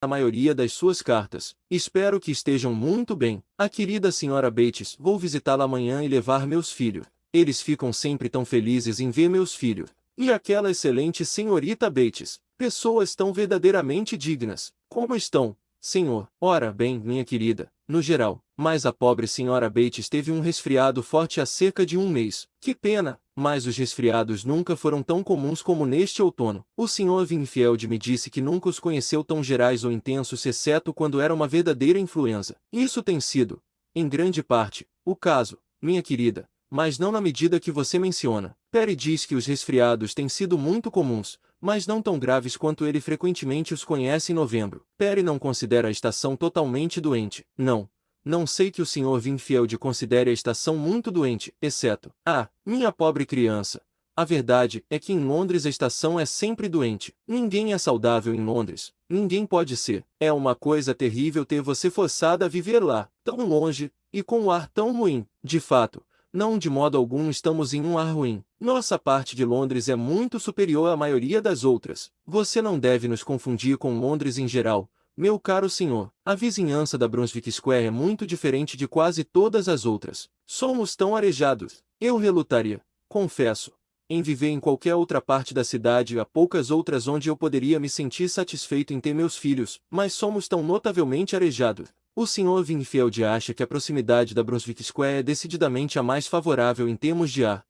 a maioria das suas cartas. Espero que estejam muito bem. A querida senhora Bates, vou visitá-la amanhã e levar meus filhos. Eles ficam sempre tão felizes em ver meus filhos. E aquela excelente senhorita Bates. Pessoas tão verdadeiramente dignas. Como estão, senhor? Ora bem, minha querida, no geral. Mas a pobre senhora Bates teve um resfriado forte há cerca de um mês. Que pena! Mas os resfriados nunca foram tão comuns como neste outono. O Sr. Wingfield me disse que nunca os conheceu tão gerais ou intensos exceto quando era uma verdadeira influenza. Isso tem sido, em grande parte, o caso, minha querida, mas não na medida que você menciona. Perry diz que os resfriados têm sido muito comuns, mas não tão graves quanto ele frequentemente os conhece em novembro. Perry não considera a estação totalmente doente. Não sei que o Sr. Wingfield considere a estação muito doente, exceto, minha pobre criança. A verdade é que em Londres a estação é sempre doente. Ninguém é saudável em Londres. Ninguém pode ser. É uma coisa terrível ter você forçada a viver lá, tão longe, e com um ar tão ruim. De fato, não de modo algum estamos em um ar ruim. Nossa parte de Londres é muito superior à maioria das outras. Você não deve nos confundir com Londres em geral. Meu caro senhor, a vizinhança da Brunswick Square é muito diferente de quase todas as outras. Somos tão arejados. Eu relutaria, confesso, em viver em qualquer outra parte da cidade e há poucas outras onde eu poderia me sentir satisfeito em ter meus filhos, mas somos tão notavelmente arejados. O Sr. Wingfield acha que a proximidade da Brunswick Square é decididamente a mais favorável em termos de ar.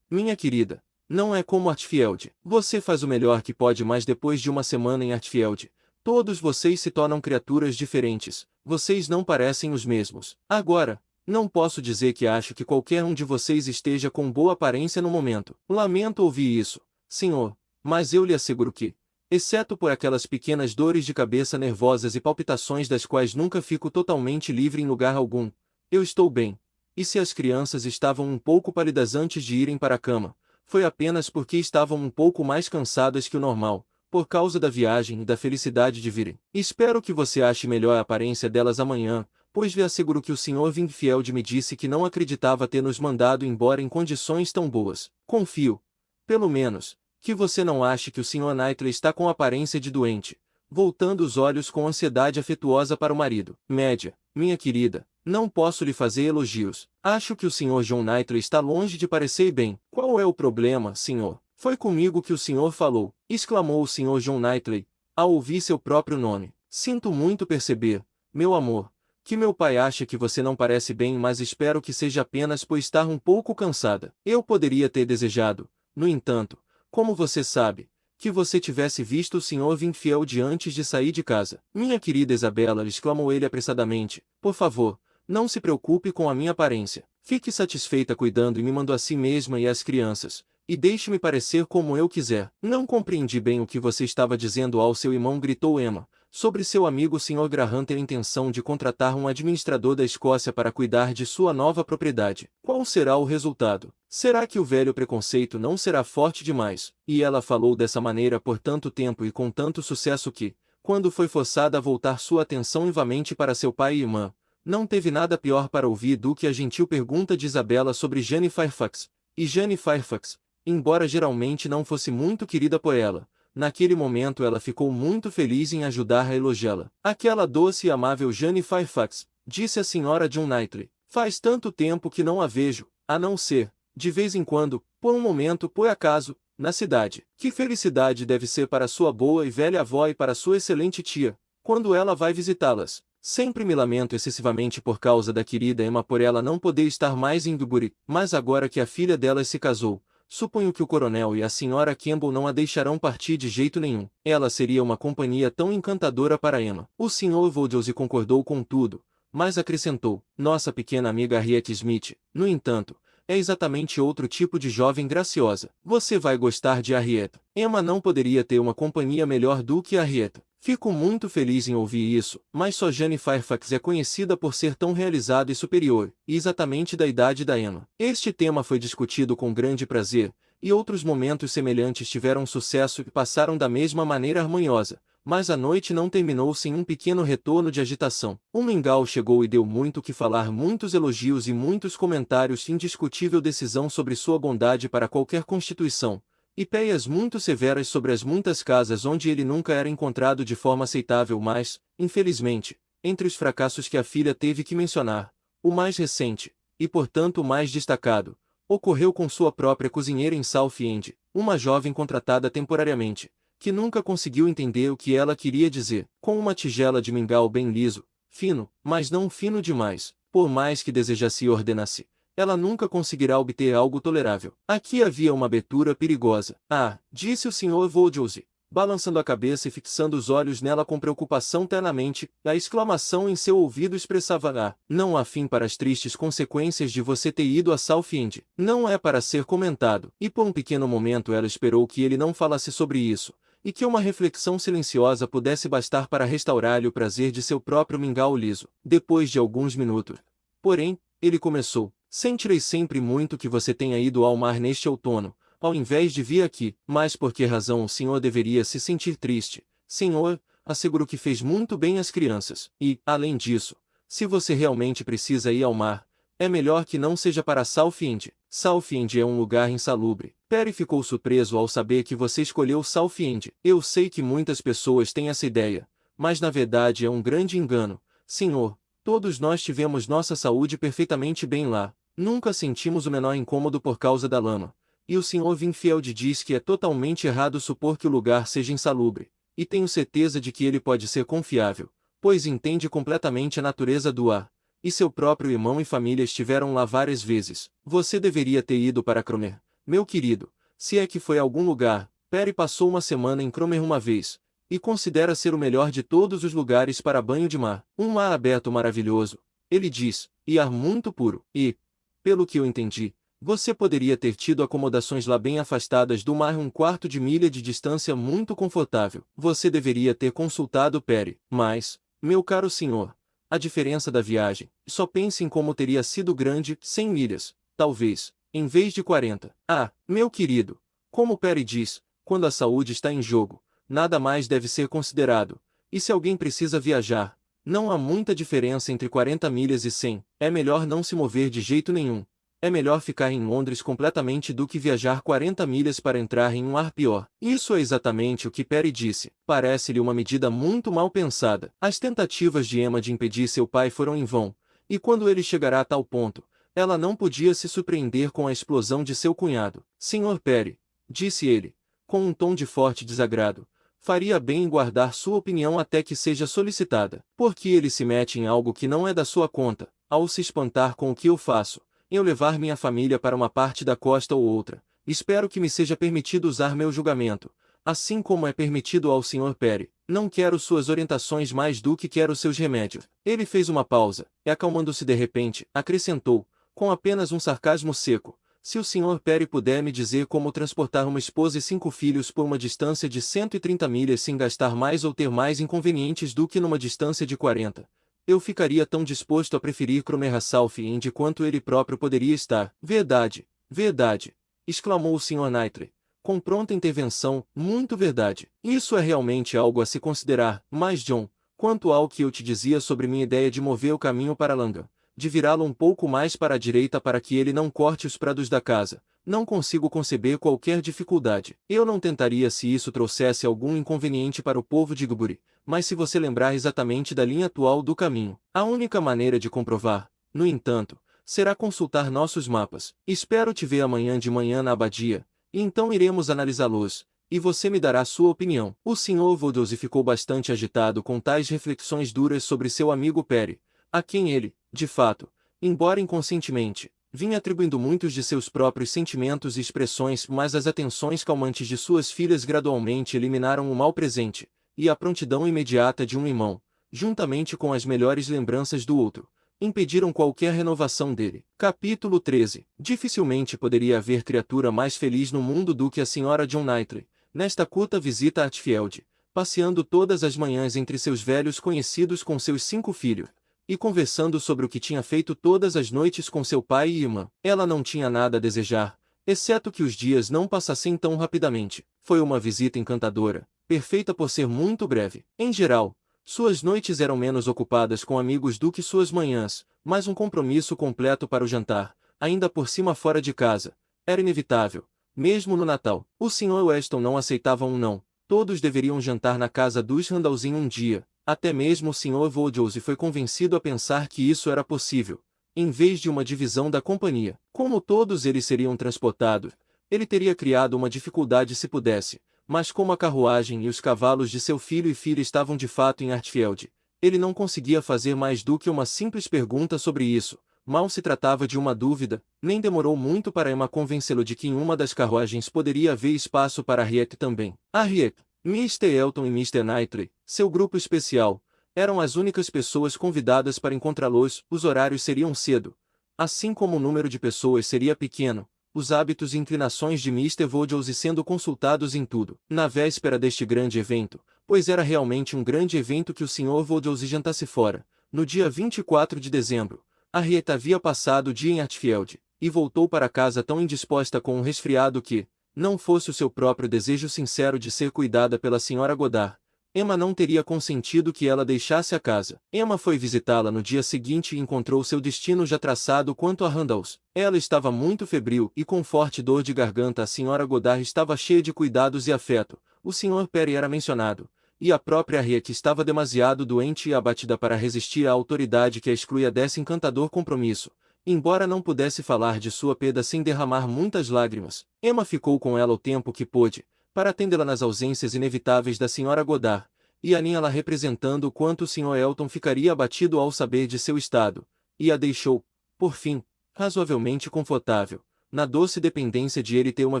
Minha querida, não é como Hartfield. Você faz o melhor que pode, mas depois de uma semana em Hartfield, todos vocês se tornam criaturas diferentes. Vocês não parecem os mesmos. Agora, não posso dizer que acho que qualquer um de vocês esteja com boa aparência no momento. Lamento ouvir isso, senhor, mas eu lhe asseguro que, exceto por aquelas pequenas dores de cabeça nervosas e palpitações das quais nunca fico totalmente livre em lugar algum, eu estou bem. E se as crianças estavam um pouco pálidas antes de irem para a cama, foi apenas porque estavam um pouco mais cansadas que o normal, por causa da viagem e da felicidade de virem. Espero que você ache melhor a aparência delas amanhã, pois lhe asseguro que o Sr. Wingfield me disse que não acreditava ter nos mandado embora em condições tão boas. Confio, pelo menos, que você não ache que o Sr. Knightley está com aparência de doente, voltando os olhos com ansiedade afetuosa para o marido. Média, minha querida, não posso lhe fazer elogios. Acho que o Sr. John Knightley está longe de parecer bem. Qual é o problema, senhor? Foi comigo que o senhor falou, exclamou o Sr. John Knightley, ao ouvir seu próprio nome. Sinto muito perceber, meu amor, que meu pai acha que você não parece bem, mas espero que seja apenas por estar um pouco cansada. Eu poderia ter desejado, no entanto, como você sabe, que você tivesse visto o Sr. Wingfield antes de sair de casa. Minha querida Isabela, exclamou ele apressadamente, por favor, não se preocupe com a minha aparência. Fique satisfeita cuidando e mimando a si mesma e às crianças, e deixe-me parecer como eu quiser. Não compreendi bem o que você estava dizendo ao seu irmão, gritou Emma, sobre seu amigo Sr. Graham ter intenção de contratar um administrador da Escócia para cuidar de sua nova propriedade. Qual será o resultado? Será que o velho preconceito não será forte demais? E ela falou dessa maneira por tanto tempo e com tanto sucesso que, quando foi forçada a voltar sua atenção vivamente para seu pai e irmã, não teve nada pior para ouvir do que a gentil pergunta de Isabela sobre Jane Fairfax. E Jane Fairfax, embora geralmente não fosse muito querida por ela, naquele momento ela ficou muito feliz em ajudar a elogiá-la. Aquela doce e amável Jane Fairfax, disse a senhora John Knightley, faz tanto tempo que não a vejo, a não ser, de vez em quando, por um momento, por acaso, na cidade. Que felicidade deve ser para sua boa e velha avó e para sua excelente tia, quando ela vai visitá-las. Sempre me lamento excessivamente por causa da querida Emma por ela não poder estar mais em Dubury, mas agora que a filha delas se casou, suponho que o coronel e a senhora Campbell não a deixarão partir de jeito nenhum. Ela seria uma companhia tão encantadora para Emma. O Sr. Voldelse concordou com tudo, mas acrescentou, nossa pequena amiga Harriet Smith, no entanto, é exatamente outro tipo de jovem graciosa. Você vai gostar de Harriet. Emma não poderia ter uma companhia melhor do que Harriet. Fico muito feliz em ouvir isso, mas só Jane Fairfax é conhecida por ser tão realizada e superior, e exatamente da idade da Emma. Este tema foi discutido com grande prazer, e outros momentos semelhantes tiveram sucesso e passaram da mesma maneira harmoniosa, mas a noite não terminou sem um pequeno retorno de agitação. Um mingau chegou e deu muito o que falar, muitos elogios e muitos comentários, indiscutível decisão sobre sua bondade para qualquer constituição, e péias muito severas sobre as muitas casas onde ele nunca era encontrado de forma aceitável, mas, infelizmente, entre os fracassos que a filha teve que mencionar, o mais recente, e portanto o mais destacado, ocorreu com sua própria cozinheira em Southend, uma jovem contratada temporariamente, que nunca conseguiu entender o que ela queria dizer. Com uma tigela de mingau bem liso, fino, mas não fino demais, por mais que desejasse e ordenasse, ela nunca conseguirá obter algo tolerável. Aqui havia uma abertura perigosa. Ah, disse o Sr. Voldiouse, balançando a cabeça e fixando os olhos nela com preocupação ternamente, a exclamação em seu ouvido expressava: ah, não há fim para as tristes consequências de você ter ido a Southend. Não é para ser comentado. E por um pequeno momento ela esperou que ele não falasse sobre isso, e que uma reflexão silenciosa pudesse bastar para restaurar-lhe o prazer de seu próprio mingau liso. Depois de alguns minutos, porém, ele começou: sentirei sempre muito que você tenha ido ao mar neste outono, ao invés de vir aqui. Mas por que razão o senhor deveria se sentir triste? Senhor, asseguro que fez muito bem às crianças. E, além disso, se você realmente precisa ir ao mar, é melhor que não seja para Southend. Southend é um lugar insalubre. Perry ficou surpreso ao saber que você escolheu Southend. Eu sei que muitas pessoas têm essa ideia, mas na verdade é um grande engano. Senhor, todos nós tivemos nossa saúde perfeitamente bem lá. Nunca sentimos o menor incômodo por causa da lama. E o Sr. Winfield diz que é totalmente errado supor que o lugar seja insalubre, e tenho certeza de que ele pode ser confiável, pois entende completamente a natureza do ar, e seu próprio irmão e família estiveram lá várias vezes. Você deveria ter ido para Cromer, meu querido, se é que foi a algum lugar. Perry passou uma semana em Cromer uma vez, e considera ser o melhor de todos os lugares para banho de mar. Um mar aberto maravilhoso, ele diz, e ar muito puro. E, pelo que eu entendi, você poderia ter tido acomodações lá bem afastadas do mar, um quarto de milha de distância muito confortável. Você deveria ter consultado Perry. Mas, meu caro senhor, a diferença da viagem, só pense em como teria sido grande. 100 milhas, talvez, em vez de 40. Ah, meu querido, como Perry diz, quando a saúde está em jogo, nada mais deve ser considerado. E se alguém precisa viajar, não há muita diferença entre 40 milhas e 100. É melhor não se mover de jeito nenhum. É melhor ficar em Londres completamente do que viajar 40 milhas para entrar em um ar pior. Isso é exatamente o que Perry disse. Parece-lhe uma medida muito mal pensada. As tentativas de Emma de impedir seu pai foram em vão, e quando ele chegará a tal ponto, ela não podia se surpreender com a explosão de seu cunhado. Sr. Perry, disse ele, com um tom de forte desagrado, faria bem em guardar sua opinião até que seja solicitada. Porque ele se mete em algo que não é da sua conta, ao se espantar com o que eu faço. Eu levar minha família para uma parte da costa ou outra. Espero que me seja permitido usar meu julgamento, assim como é permitido ao Sr. Perry. Não quero suas orientações mais do que quero seus remédios. Ele fez uma pausa, e acalmando-se de repente, acrescentou, com apenas um sarcasmo seco: se o Sr. Perry puder me dizer como transportar uma esposa e 5 filhos por uma distância de 130 milhas sem gastar mais ou ter mais inconvenientes do que numa distância de 40. Eu ficaria tão disposto a preferir Cromer a Southend quanto ele próprio poderia estar. Verdade, verdade, exclamou o Sr. Knightley, com pronta intervenção, muito verdade. Isso é realmente algo a se considerar. Mas John, quanto ao que eu te dizia sobre minha ideia de mover o caminho para Langham, de virá-lo um pouco mais para a direita para que ele não corte os prados da casa, não consigo conceber qualquer dificuldade. Eu não tentaria se isso trouxesse algum inconveniente para o povo de Gbury, mas se você lembrar exatamente da linha atual do caminho, a única maneira de comprovar, no entanto, será consultar nossos mapas. Espero te ver amanhã de manhã na abadia, e então iremos analisá-los, e você me dará sua opinião. O Sr. Voldiouse ficou bastante agitado com tais reflexões duras sobre seu amigo Perry, a quem ele, de fato, embora inconscientemente, vinha atribuindo muitos de seus próprios sentimentos e expressões, mas as atenções calmantes de suas filhas gradualmente eliminaram o mal presente, e a prontidão imediata de um irmão, juntamente com as melhores lembranças do outro, impediram qualquer renovação dele. Capítulo 13. Dificilmente poderia haver criatura mais feliz no mundo do que a Sra. John Knightley, nesta curta visita a Hatfield, passeando todas as manhãs entre seus velhos conhecidos com seus 5 filhos, e conversando sobre o que tinha feito todas as noites com seu pai e irmã. Ela não tinha nada a desejar, exceto que os dias não passassem tão rapidamente. Foi uma visita encantadora, perfeita por ser muito breve. Em geral, suas noites eram menos ocupadas com amigos do que suas manhãs, mas um compromisso completo para o jantar, ainda por cima fora de casa, era inevitável, mesmo no Natal. O Sr. Weston não aceitava um não. Todos deveriam jantar na casa dos Randalls em um dia. Até mesmo o Sr. Woodhouse foi convencido a pensar que isso era possível, em vez de uma divisão da companhia. Como todos eles seriam transportados, ele teria criado uma dificuldade se pudesse, mas como a carruagem e os cavalos de seu filho e filha estavam de fato em Hartfield, ele não conseguia fazer mais do que uma simples pergunta sobre isso. Mal se tratava de uma dúvida, nem demorou muito para Emma convencê-lo de que em uma das carruagens poderia haver espaço para Harriet também. Harriet, Mr. Elton e Mr. Knightley, seu grupo especial, eram as únicas pessoas convidadas para encontrá-los. Os horários seriam cedo. Assim como o número de pessoas seria pequeno, os hábitos e inclinações de Mr. Woodhouse sendo consultados em tudo. Na véspera deste grande evento, pois era realmente um grande evento que o Sr. Woodhouse jantasse fora, no dia 24 de dezembro, Harriet havia passado o dia em Hartfield, e voltou para casa tão indisposta com um resfriado que, não fosse o seu próprio desejo sincero de ser cuidada pela Sra. Goddard, Emma não teria consentido que ela deixasse a casa. Emma foi visitá-la no dia seguinte e encontrou seu destino já traçado quanto a Randalls. Ela estava muito febril e com forte dor de garganta. A Sra. Goddard estava cheia de cuidados e afeto. O Sr. Perry era mencionado, e a própria Harriet estava demasiado doente e abatida para resistir à autoridade que a excluía desse encantador compromisso. Embora não pudesse falar de sua perda sem derramar muitas lágrimas, Emma ficou com ela o tempo que pôde, para atendê-la nas ausências inevitáveis da Sra. Goddard, e aninha-la representando o quanto o Sr. Elton ficaria abatido ao saber de seu estado, e a deixou, por fim, razoavelmente confortável, na doce dependência de ele ter uma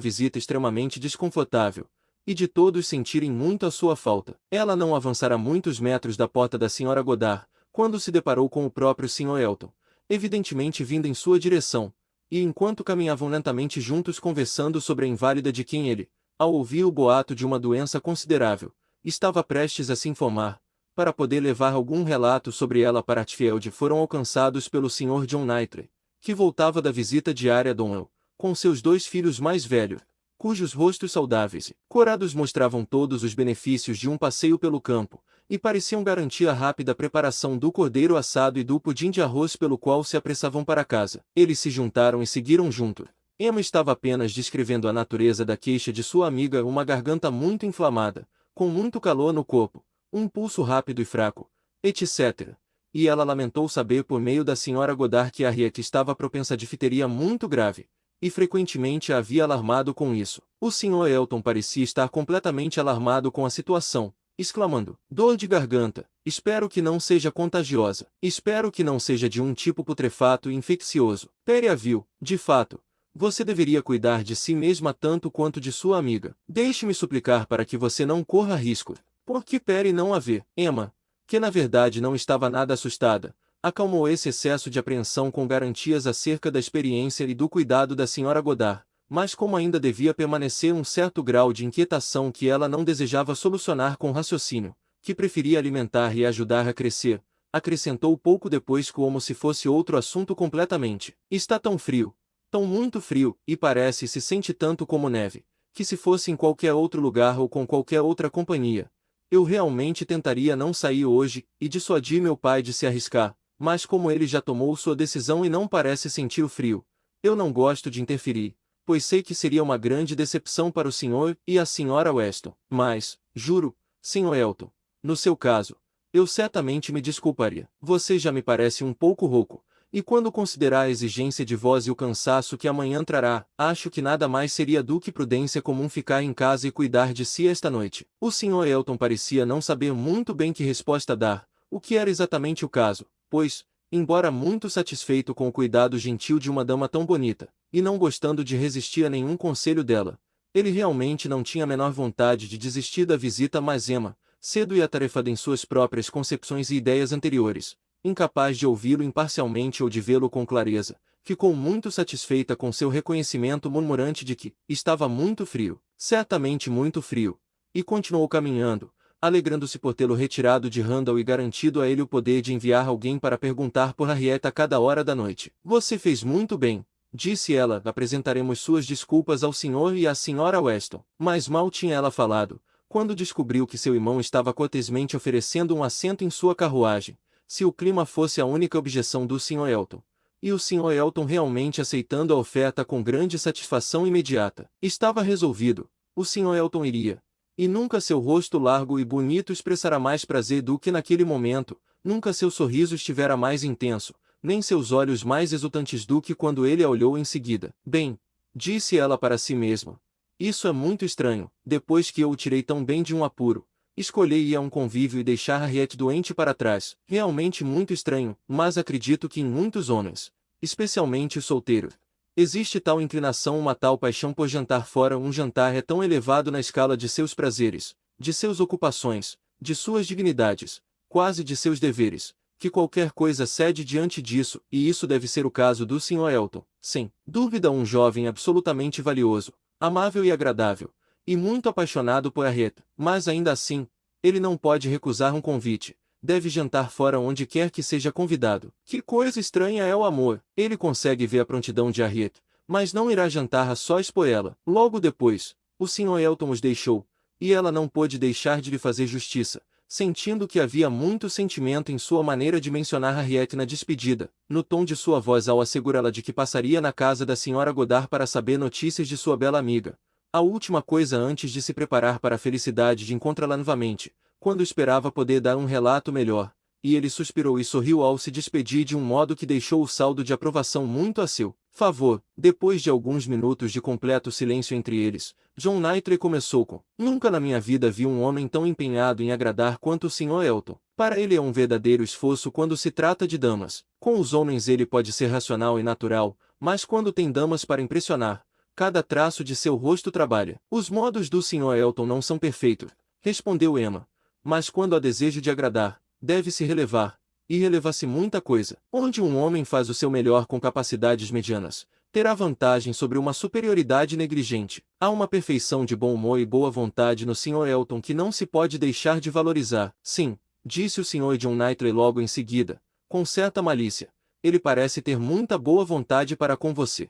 visita extremamente desconfortável, e de todos sentirem muito a sua falta. Ela não avançara muitos metros da porta da Sra. Goddard, quando se deparou com o próprio Sr. Elton, evidentemente vindo em sua direção, e enquanto caminhavam lentamente juntos conversando sobre a inválida de quem ele, ao ouvir o boato de uma doença considerável, estava prestes a se informar, para poder levar algum relato sobre ela para Hartfield, foram alcançados pelo Sr. John Knightley, que voltava da visita diária a Donwell, com seus 2 filhos mais velhos, cujos rostos saudáveis e corados mostravam todos os benefícios de um passeio pelo campo, e pareciam garantir a rápida preparação do cordeiro assado e do pudim de arroz pelo qual se apressavam para casa. Eles se juntaram e seguiram junto. Emma estava apenas descrevendo a natureza da queixa de sua amiga, uma garganta muito inflamada, com muito calor no corpo, um pulso rápido e fraco, etc. E ela lamentou saber por meio da Sra. Goddard que Harriet estava propensa a difteria muito grave, e frequentemente a havia alarmado com isso. O Sr. Elton parecia estar completamente alarmado com a situação, exclamando: "Dor de garganta, espero que não seja contagiosa, espero que não seja de um tipo putrefato e infeccioso." Perry a viu, de fato. "Você deveria cuidar de si mesma tanto quanto de sua amiga. Deixe-me suplicar para que você não corra risco." Porque Perry não a vê. Emma, que na verdade não estava nada assustada, acalmou esse excesso de apreensão com garantias acerca da experiência e do cuidado da Sra. Goddard, mas como ainda devia permanecer um certo grau de inquietação que ela não desejava solucionar com raciocínio, que preferia alimentar e ajudar a crescer, acrescentou pouco depois como se fosse outro assunto completamente: "Está tão frio, tão muito frio, e parece se sente tanto como neve, que se fosse em qualquer outro lugar ou com qualquer outra companhia, eu realmente tentaria não sair hoje e dissuadir meu pai de se arriscar. Mas como ele já tomou sua decisão e não parece sentir o frio, eu não gosto de interferir, pois sei que seria uma grande decepção para o senhor e a Sra. Weston. Mas, juro, Sr. Elton, no seu caso, eu certamente me desculparia. Você já me parece um pouco rouco, e quando considerar a exigência de voz e o cansaço que amanhã trará, acho que nada mais seria do que prudência comum ficar em casa e cuidar de si esta noite." O Sr. Elton parecia não saber muito bem que resposta dar, o que era exatamente o caso, pois, embora muito satisfeito com o cuidado gentil de uma dama tão bonita, e não gostando de resistir a nenhum conselho dela, ele realmente não tinha a menor vontade de desistir da visita, mas Emma, cedo e atarefada em suas próprias concepções e ideias anteriores, incapaz de ouvi-lo imparcialmente ou de vê-lo com clareza, ficou muito satisfeita com seu reconhecimento murmurante de que estava muito frio, certamente muito frio, e continuou caminhando, alegrando-se por tê-lo retirado de Randall e garantido a ele o poder de enviar alguém para perguntar por Harriet a cada hora da noite. "Você fez muito bem," disse ela. "Apresentaremos suas desculpas ao senhor e à Sra. Weston." Mas mal tinha ela falado, quando descobriu que seu irmão estava cortesmente oferecendo um assento em sua carruagem, se o clima fosse a única objeção do Sr. Elton, e o Sr. Elton realmente aceitando a oferta com grande satisfação imediata. Estava resolvido, o Sr. Elton iria. E nunca seu rosto largo e bonito expressará mais prazer do que naquele momento, nunca seu sorriso estivera mais intenso, nem seus olhos mais exultantes do que quando ele a olhou em seguida. Bem, disse ela para si mesma. Isso é muito estranho, depois que eu o tirei tão bem de um apuro. Escolher ir a um convívio e deixar Harriet doente para trás. Realmente muito estranho, mas acredito que em muitos homens, especialmente os solteiros, existe tal inclinação, uma tal paixão por jantar fora. Um jantar é tão elevado na escala de seus prazeres, de suas ocupações, de suas dignidades, quase de seus deveres, que qualquer coisa cede diante disso, e isso deve ser o caso do Sr. Elton. Sem dúvida, um jovem absolutamente valioso, amável e agradável, e muito apaixonado por Harriet, mas ainda assim, ele não pode recusar um convite. Deve jantar fora onde quer que seja convidado. Que coisa estranha é o amor. Ele consegue ver a prontidão de Harriet, mas não irá jantar a sós por ela. Logo depois, o Sr. Elton os deixou, e ela não pôde deixar de lhe fazer justiça, sentindo que havia muito sentimento em sua maneira de mencionar Harriet na despedida, no tom de sua voz ao assegurá-la de que passaria na casa da Sra. Goddard para saber notícias de sua bela amiga. A última coisa antes de se preparar para a felicidade de encontrá-la novamente, quando esperava poder dar um relato melhor, e ele suspirou e sorriu ao se despedir de um modo que deixou o saldo de aprovação muito a seu favor. Depois de alguns minutos de completo silêncio entre eles, John Knightley começou com: Nunca na minha vida vi um homem tão empenhado em agradar quanto o Sr. Elton. Para ele é um verdadeiro esforço quando se trata de damas. Com os homens ele pode ser racional e natural, mas quando tem damas para impressionar, cada traço de seu rosto trabalha. Os modos do Sr. Elton não são perfeitos, respondeu Emma. Mas quando há desejo de agradar, deve-se relevar, e releva-se muita coisa. Onde um homem faz o seu melhor com capacidades medianas, terá vantagem sobre uma superioridade negligente. Há uma perfeição de bom humor e boa vontade no Sr. Elton que não se pode deixar de valorizar. Sim, disse o Sr. John Knightley logo em seguida, com certa malícia. Ele parece ter muita boa vontade para com você.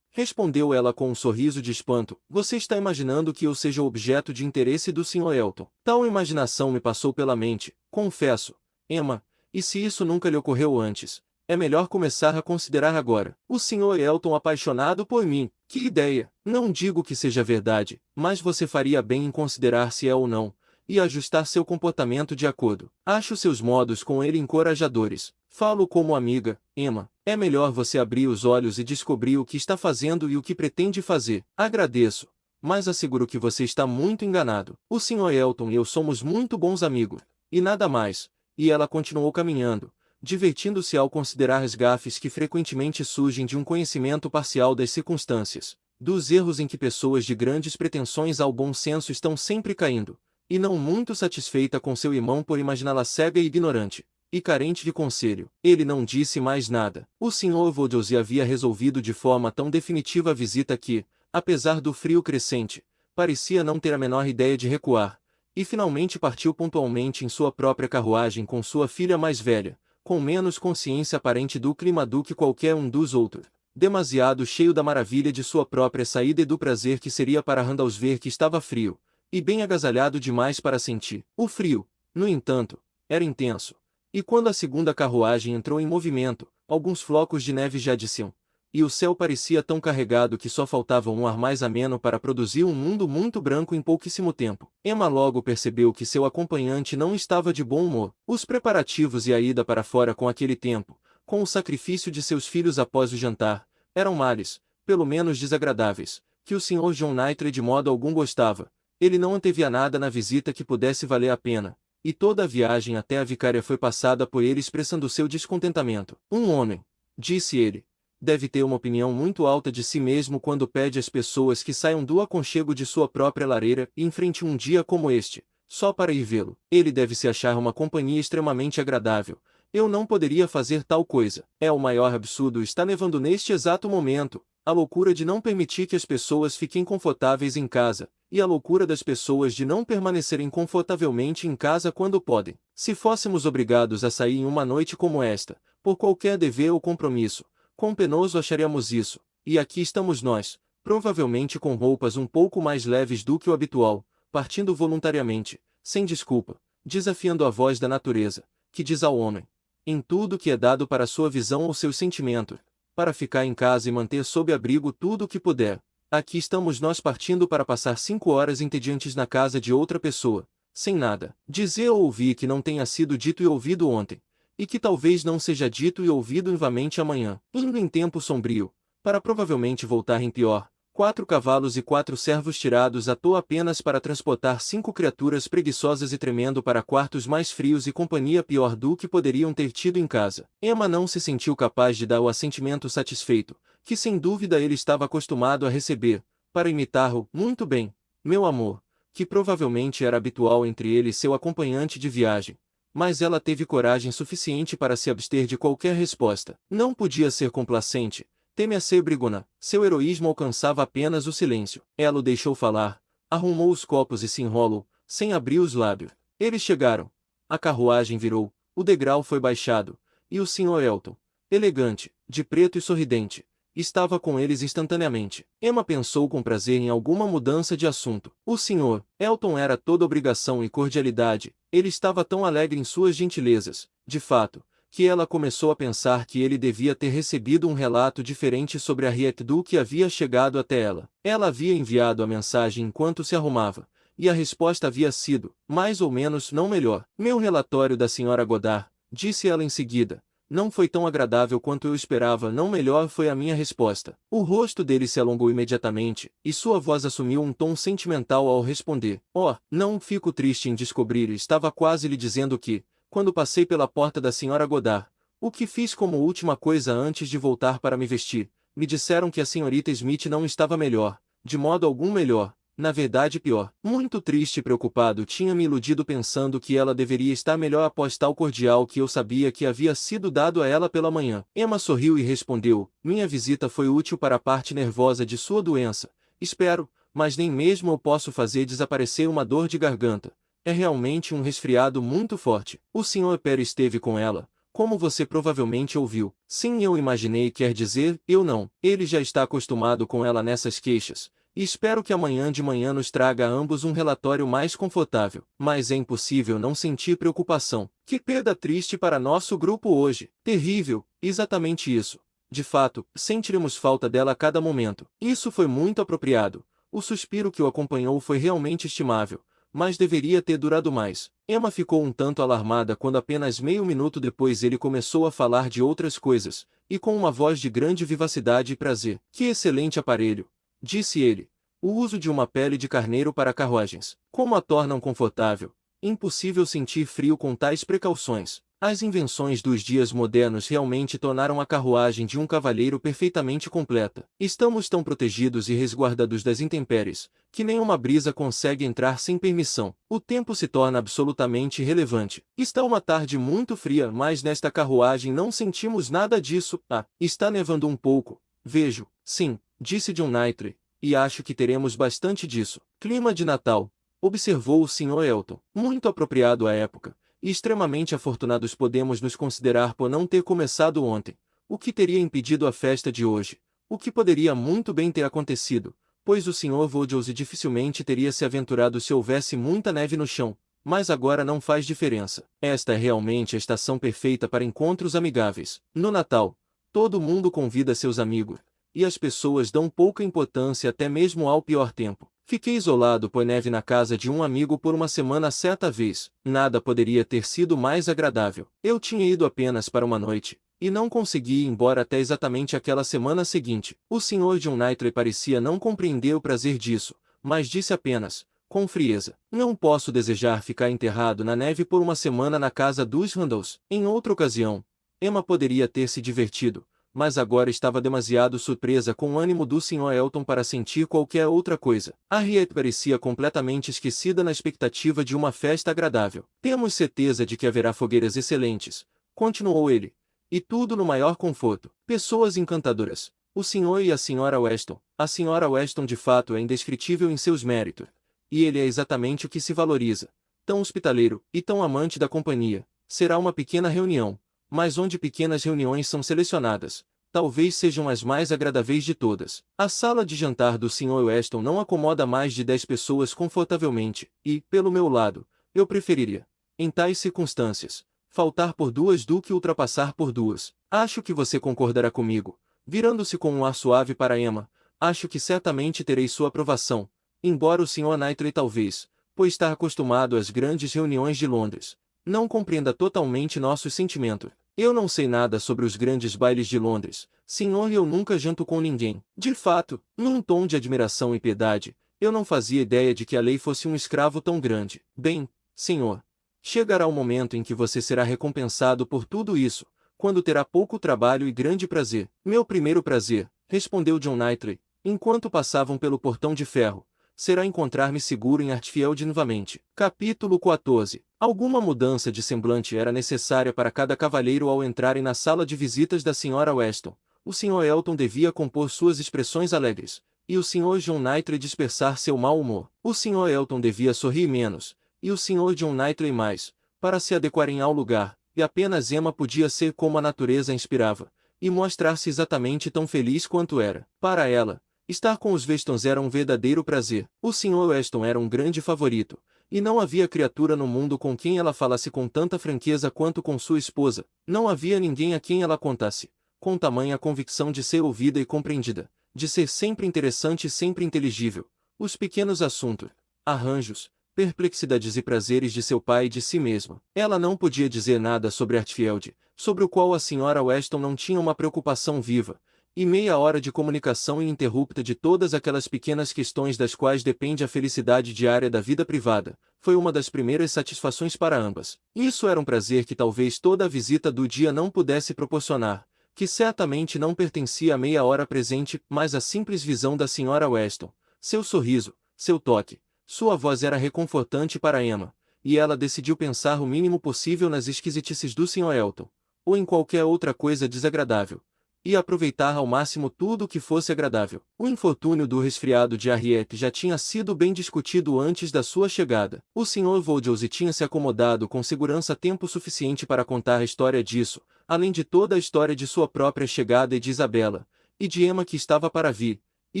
Respondeu ela com um sorriso de espanto. Você está imaginando que eu seja objeto de interesse do Sr. Elton? Tal imaginação me passou pela mente, confesso, Emma, e se isso nunca lhe ocorreu antes, é melhor começar a considerar agora. O Sr. Elton apaixonado por mim, que ideia! Não digo que seja verdade, mas você faria bem em considerar se é ou não, e ajustar seu comportamento de acordo. Acho seus modos com ele encorajadores. Falo como amiga, Emma. É melhor você abrir os olhos e descobrir o que está fazendo e o que pretende fazer. Agradeço, mas asseguro que você está muito enganado. O Sr. Elton e eu somos muito bons amigos, e nada mais. E ela continuou caminhando, divertindo-se ao considerar as gafes que frequentemente surgem de um conhecimento parcial das circunstâncias, dos erros em que pessoas de grandes pretensões ao bom senso estão sempre caindo, e não muito satisfeita com seu irmão por imaginá-la cega e ignorante, e carente de conselho. Ele não disse mais nada. O Sr. Woodhouse havia resolvido de forma tão definitiva a visita que, apesar do frio crescente, parecia não ter a menor ideia de recuar, e finalmente partiu pontualmente em sua própria carruagem com sua filha mais velha, com menos consciência aparente do clima do que qualquer um dos outros, demasiado cheio da maravilha de sua própria saída e do prazer que seria para Randalls ver que estava frio, e bem agasalhado demais para sentir. O frio, no entanto, era intenso. E quando a segunda carruagem entrou em movimento, alguns flocos de neve já desciam, e o céu parecia tão carregado que só faltava um ar mais ameno para produzir um mundo muito branco em pouquíssimo tempo. Emma logo percebeu que seu acompanhante não estava de bom humor. Os preparativos e a ida para fora com aquele tempo, com o sacrifício de seus filhos após o jantar, eram males, pelo menos desagradáveis, que o Sr. John Knightley de modo algum gostava. Ele não antevia nada na visita que pudesse valer a pena, e toda a viagem até a vicária foi passada por ele expressando seu descontentamento. Um homem, disse ele, deve ter uma opinião muito alta de si mesmo quando pede às pessoas que saiam do aconchego de sua própria lareira e enfrente um dia como este, só para ir vê-lo. Ele deve se achar uma companhia extremamente agradável. Eu não poderia fazer tal coisa. É o maior absurdo. Está nevando neste exato momento. A loucura de não permitir que as pessoas fiquem confortáveis em casa, e a loucura das pessoas de não permanecerem confortavelmente em casa quando podem. Se fôssemos obrigados a sair em uma noite como esta, por qualquer dever ou compromisso, quão penoso acharíamos isso, e aqui estamos nós, provavelmente com roupas um pouco mais leves do que o habitual, partindo voluntariamente, sem desculpa, desafiando a voz da natureza, que diz ao homem, em tudo que é dado para sua visão ou seus sentimentos, para ficar em casa e manter sob abrigo tudo o que puder. Aqui estamos nós partindo para passar 5 horas entediantes na casa de outra pessoa, sem nada dizer ou ouvir que não tenha sido dito e ouvido ontem, e que talvez não seja dito e ouvido novamente amanhã, indo em tempo sombrio, para provavelmente voltar em pior. 4 cavalos e 4 servos tirados à toa apenas para transportar 5 criaturas preguiçosas e tremendo para quartos mais frios e companhia pior do que poderiam ter tido em casa. Emma não se sentiu capaz de dar o assentimento satisfeito, que sem dúvida ele estava acostumado a receber, para imitar-o, muito bem, meu amor, que provavelmente era habitual entre ele e seu acompanhante de viagem. Mas ela teve coragem suficiente para se abster de qualquer resposta. Não podia ser complacente. Teme a ser brigona, seu heroísmo alcançava apenas o silêncio. Ela o deixou falar, arrumou os copos e se enrolou, sem abrir os lábios. Eles chegaram. A carruagem virou, o degrau foi baixado, e o Sr. Elton, elegante, de preto e sorridente, estava com eles instantaneamente. Emma pensou com prazer em alguma mudança de assunto. O Sr. Elton era toda obrigação e cordialidade, ele estava tão alegre em suas gentilezas, de fato, que ela começou a pensar que ele devia ter recebido um relato diferente sobre a Harriet do que havia chegado até ela. Ela havia enviado a mensagem enquanto se arrumava, e a resposta havia sido, mais ou menos, não melhor. Meu relatório da Sra. Goddard, disse ela em seguida, não foi tão agradável quanto eu esperava, não melhor foi a minha resposta. O rosto dele se alongou imediatamente, e sua voz assumiu um tom sentimental ao responder. Oh, não fico triste em descobrir, estava quase lhe dizendo que, quando passei pela porta da Sra. Goddard, o que fiz como última coisa antes de voltar para me vestir, me disseram que a senhorita Smith não estava melhor, de modo algum melhor, na verdade pior. Muito triste e preocupado tinha me iludido pensando que ela deveria estar melhor após tal cordial que eu sabia que havia sido dado a ela pela manhã. Emma sorriu e respondeu, minha visita foi útil para a parte nervosa de sua doença, espero, mas nem mesmo eu posso fazer desaparecer uma dor de garganta. É realmente um resfriado muito forte. O Sr. Perry esteve com ela, como você provavelmente ouviu. Sim, eu imaginei, quer dizer, eu não. Ele já está acostumado com ela nessas queixas, e espero que amanhã de manhã nos traga a ambos um relatório mais confortável. Mas é impossível não sentir preocupação. Que perda triste para nosso grupo hoje. Terrível, exatamente isso. De fato, sentiremos falta dela a cada momento. Isso foi muito apropriado. O suspiro que o acompanhou foi realmente estimável, mas deveria ter durado mais. Emma ficou um tanto alarmada quando apenas meio minuto depois ele começou a falar de outras coisas, e com uma voz de grande vivacidade e prazer. Que excelente aparelho, disse ele. O uso de uma pele de carneiro para carruagens. Como a tornam confortável. Impossível sentir frio com tais precauções. As invenções dos dias modernos realmente tornaram a carruagem de um cavalheiro perfeitamente completa. Estamos tão protegidos e resguardados das intempéries, que nenhuma brisa consegue entrar sem permissão. O tempo se torna absolutamente irrelevante. Está uma tarde muito fria, mas nesta carruagem não sentimos nada disso. Ah, está nevando um pouco. Vejo, sim, disse John Knightley, e acho que teremos bastante disso. Clima de Natal, observou o Sr. Elton, muito apropriado à época. E extremamente afortunados podemos nos considerar por não ter começado ontem. O que teria impedido a festa de hoje? O que poderia muito bem ter acontecido, pois o Sr. Vogelsey dificilmente teria se aventurado se houvesse muita neve no chão, mas agora não faz diferença. Esta é realmente a estação perfeita para encontros amigáveis. No Natal, todo mundo convida seus amigos, e as pessoas dão pouca importância até mesmo ao pior tempo. Fiquei isolado por neve na casa de um amigo por uma semana certa vez. Nada poderia ter sido mais agradável. Eu tinha ido apenas para uma noite, e não consegui ir embora até exatamente aquela semana seguinte. O Sr. John Knightley parecia não compreender o prazer disso, mas disse apenas, com frieza, não posso desejar ficar enterrado na neve por uma semana na casa dos Randalls. Em outra ocasião, Emma poderia ter se divertido, mas agora estava demasiado surpresa com o ânimo do Sr. Elton para sentir qualquer outra coisa. Harriet parecia completamente esquecida na expectativa de uma festa agradável. Temos certeza de que haverá fogueiras excelentes, continuou ele, e tudo no maior conforto. Pessoas encantadoras. O Sr. e a Sra. Weston. A Sra. Weston de fato é indescritível em seus méritos, e ele é exatamente o que se valoriza. Tão hospitaleiro, e tão amante da companhia. Será uma pequena reunião, mas onde pequenas reuniões são selecionadas, talvez sejam as mais agradáveis de todas. A sala de jantar do Sr. Weston não acomoda mais de 10 pessoas confortavelmente, e, pelo meu lado, eu preferiria, em tais circunstâncias, faltar por duas do que ultrapassar por duas. Acho que você concordará comigo, Virando-se com um ar suave para Emma, acho que certamente terei sua aprovação, embora o Sr. Knightley talvez, por estar acostumado às grandes reuniões de Londres, não compreenda totalmente nossos sentimentos. Eu não sei nada sobre os grandes bailes de Londres, senhor, e eu nunca janto com ninguém. De fato, num tom de admiração e piedade, eu não fazia ideia de que a lei fosse um escravo tão grande. Bem, senhor, chegará o momento em que você será recompensado por tudo isso, quando terá pouco trabalho e grande prazer. Meu primeiro prazer, respondeu John Knightley, enquanto passavam pelo portão de ferro, será encontrar-me seguro em Hartfield novamente. Capítulo 14. Alguma mudança de semblante era necessária para cada cavalheiro ao entrarem na sala de visitas da Sra. Weston. O Sr. Elton devia compor suas expressões alegres, e o Sr. John Knightley dispersar seu mau humor. O Sr. Elton devia sorrir menos, e o Sr. John Knightley mais, para se adequarem ao lugar, e apenas Emma podia ser como a natureza a inspirava, e mostrar-se exatamente tão feliz quanto era. Para ela, estar com os Westons era um verdadeiro prazer. O Sr. Weston era um grande favorito, e não havia criatura no mundo com quem ela falasse com tanta franqueza quanto com sua esposa. Não havia ninguém a quem ela contasse, com tamanha convicção de ser ouvida e compreendida, de ser sempre interessante e sempre inteligível, os pequenos assuntos, arranjos, perplexidades e prazeres de seu pai e de si mesma. Ela não podia dizer nada sobre Hartfield, sobre o qual a Sra. Weston não tinha uma preocupação viva, e meia hora de comunicação ininterrupta de todas aquelas pequenas questões das quais depende a felicidade diária da vida privada, foi uma das primeiras satisfações para ambas. Isso era um prazer que talvez toda a visita do dia não pudesse proporcionar, que certamente não pertencia à meia hora presente, mas à simples visão da Sra. Weston, seu sorriso, seu toque. Sua voz era reconfortante para Emma, e ela decidiu pensar o mínimo possível nas esquisitices do Sr. Elton, ou em qualquer outra coisa desagradável, e aproveitar ao máximo tudo o que fosse agradável. O infortúnio do resfriado de Harriet já tinha sido bem discutido antes da sua chegada. O Sr. Voulges tinha se acomodado com segurança tempo suficiente para contar a história disso, além de toda a história de sua própria chegada e de Isabela, e de Emma que estava para vir, e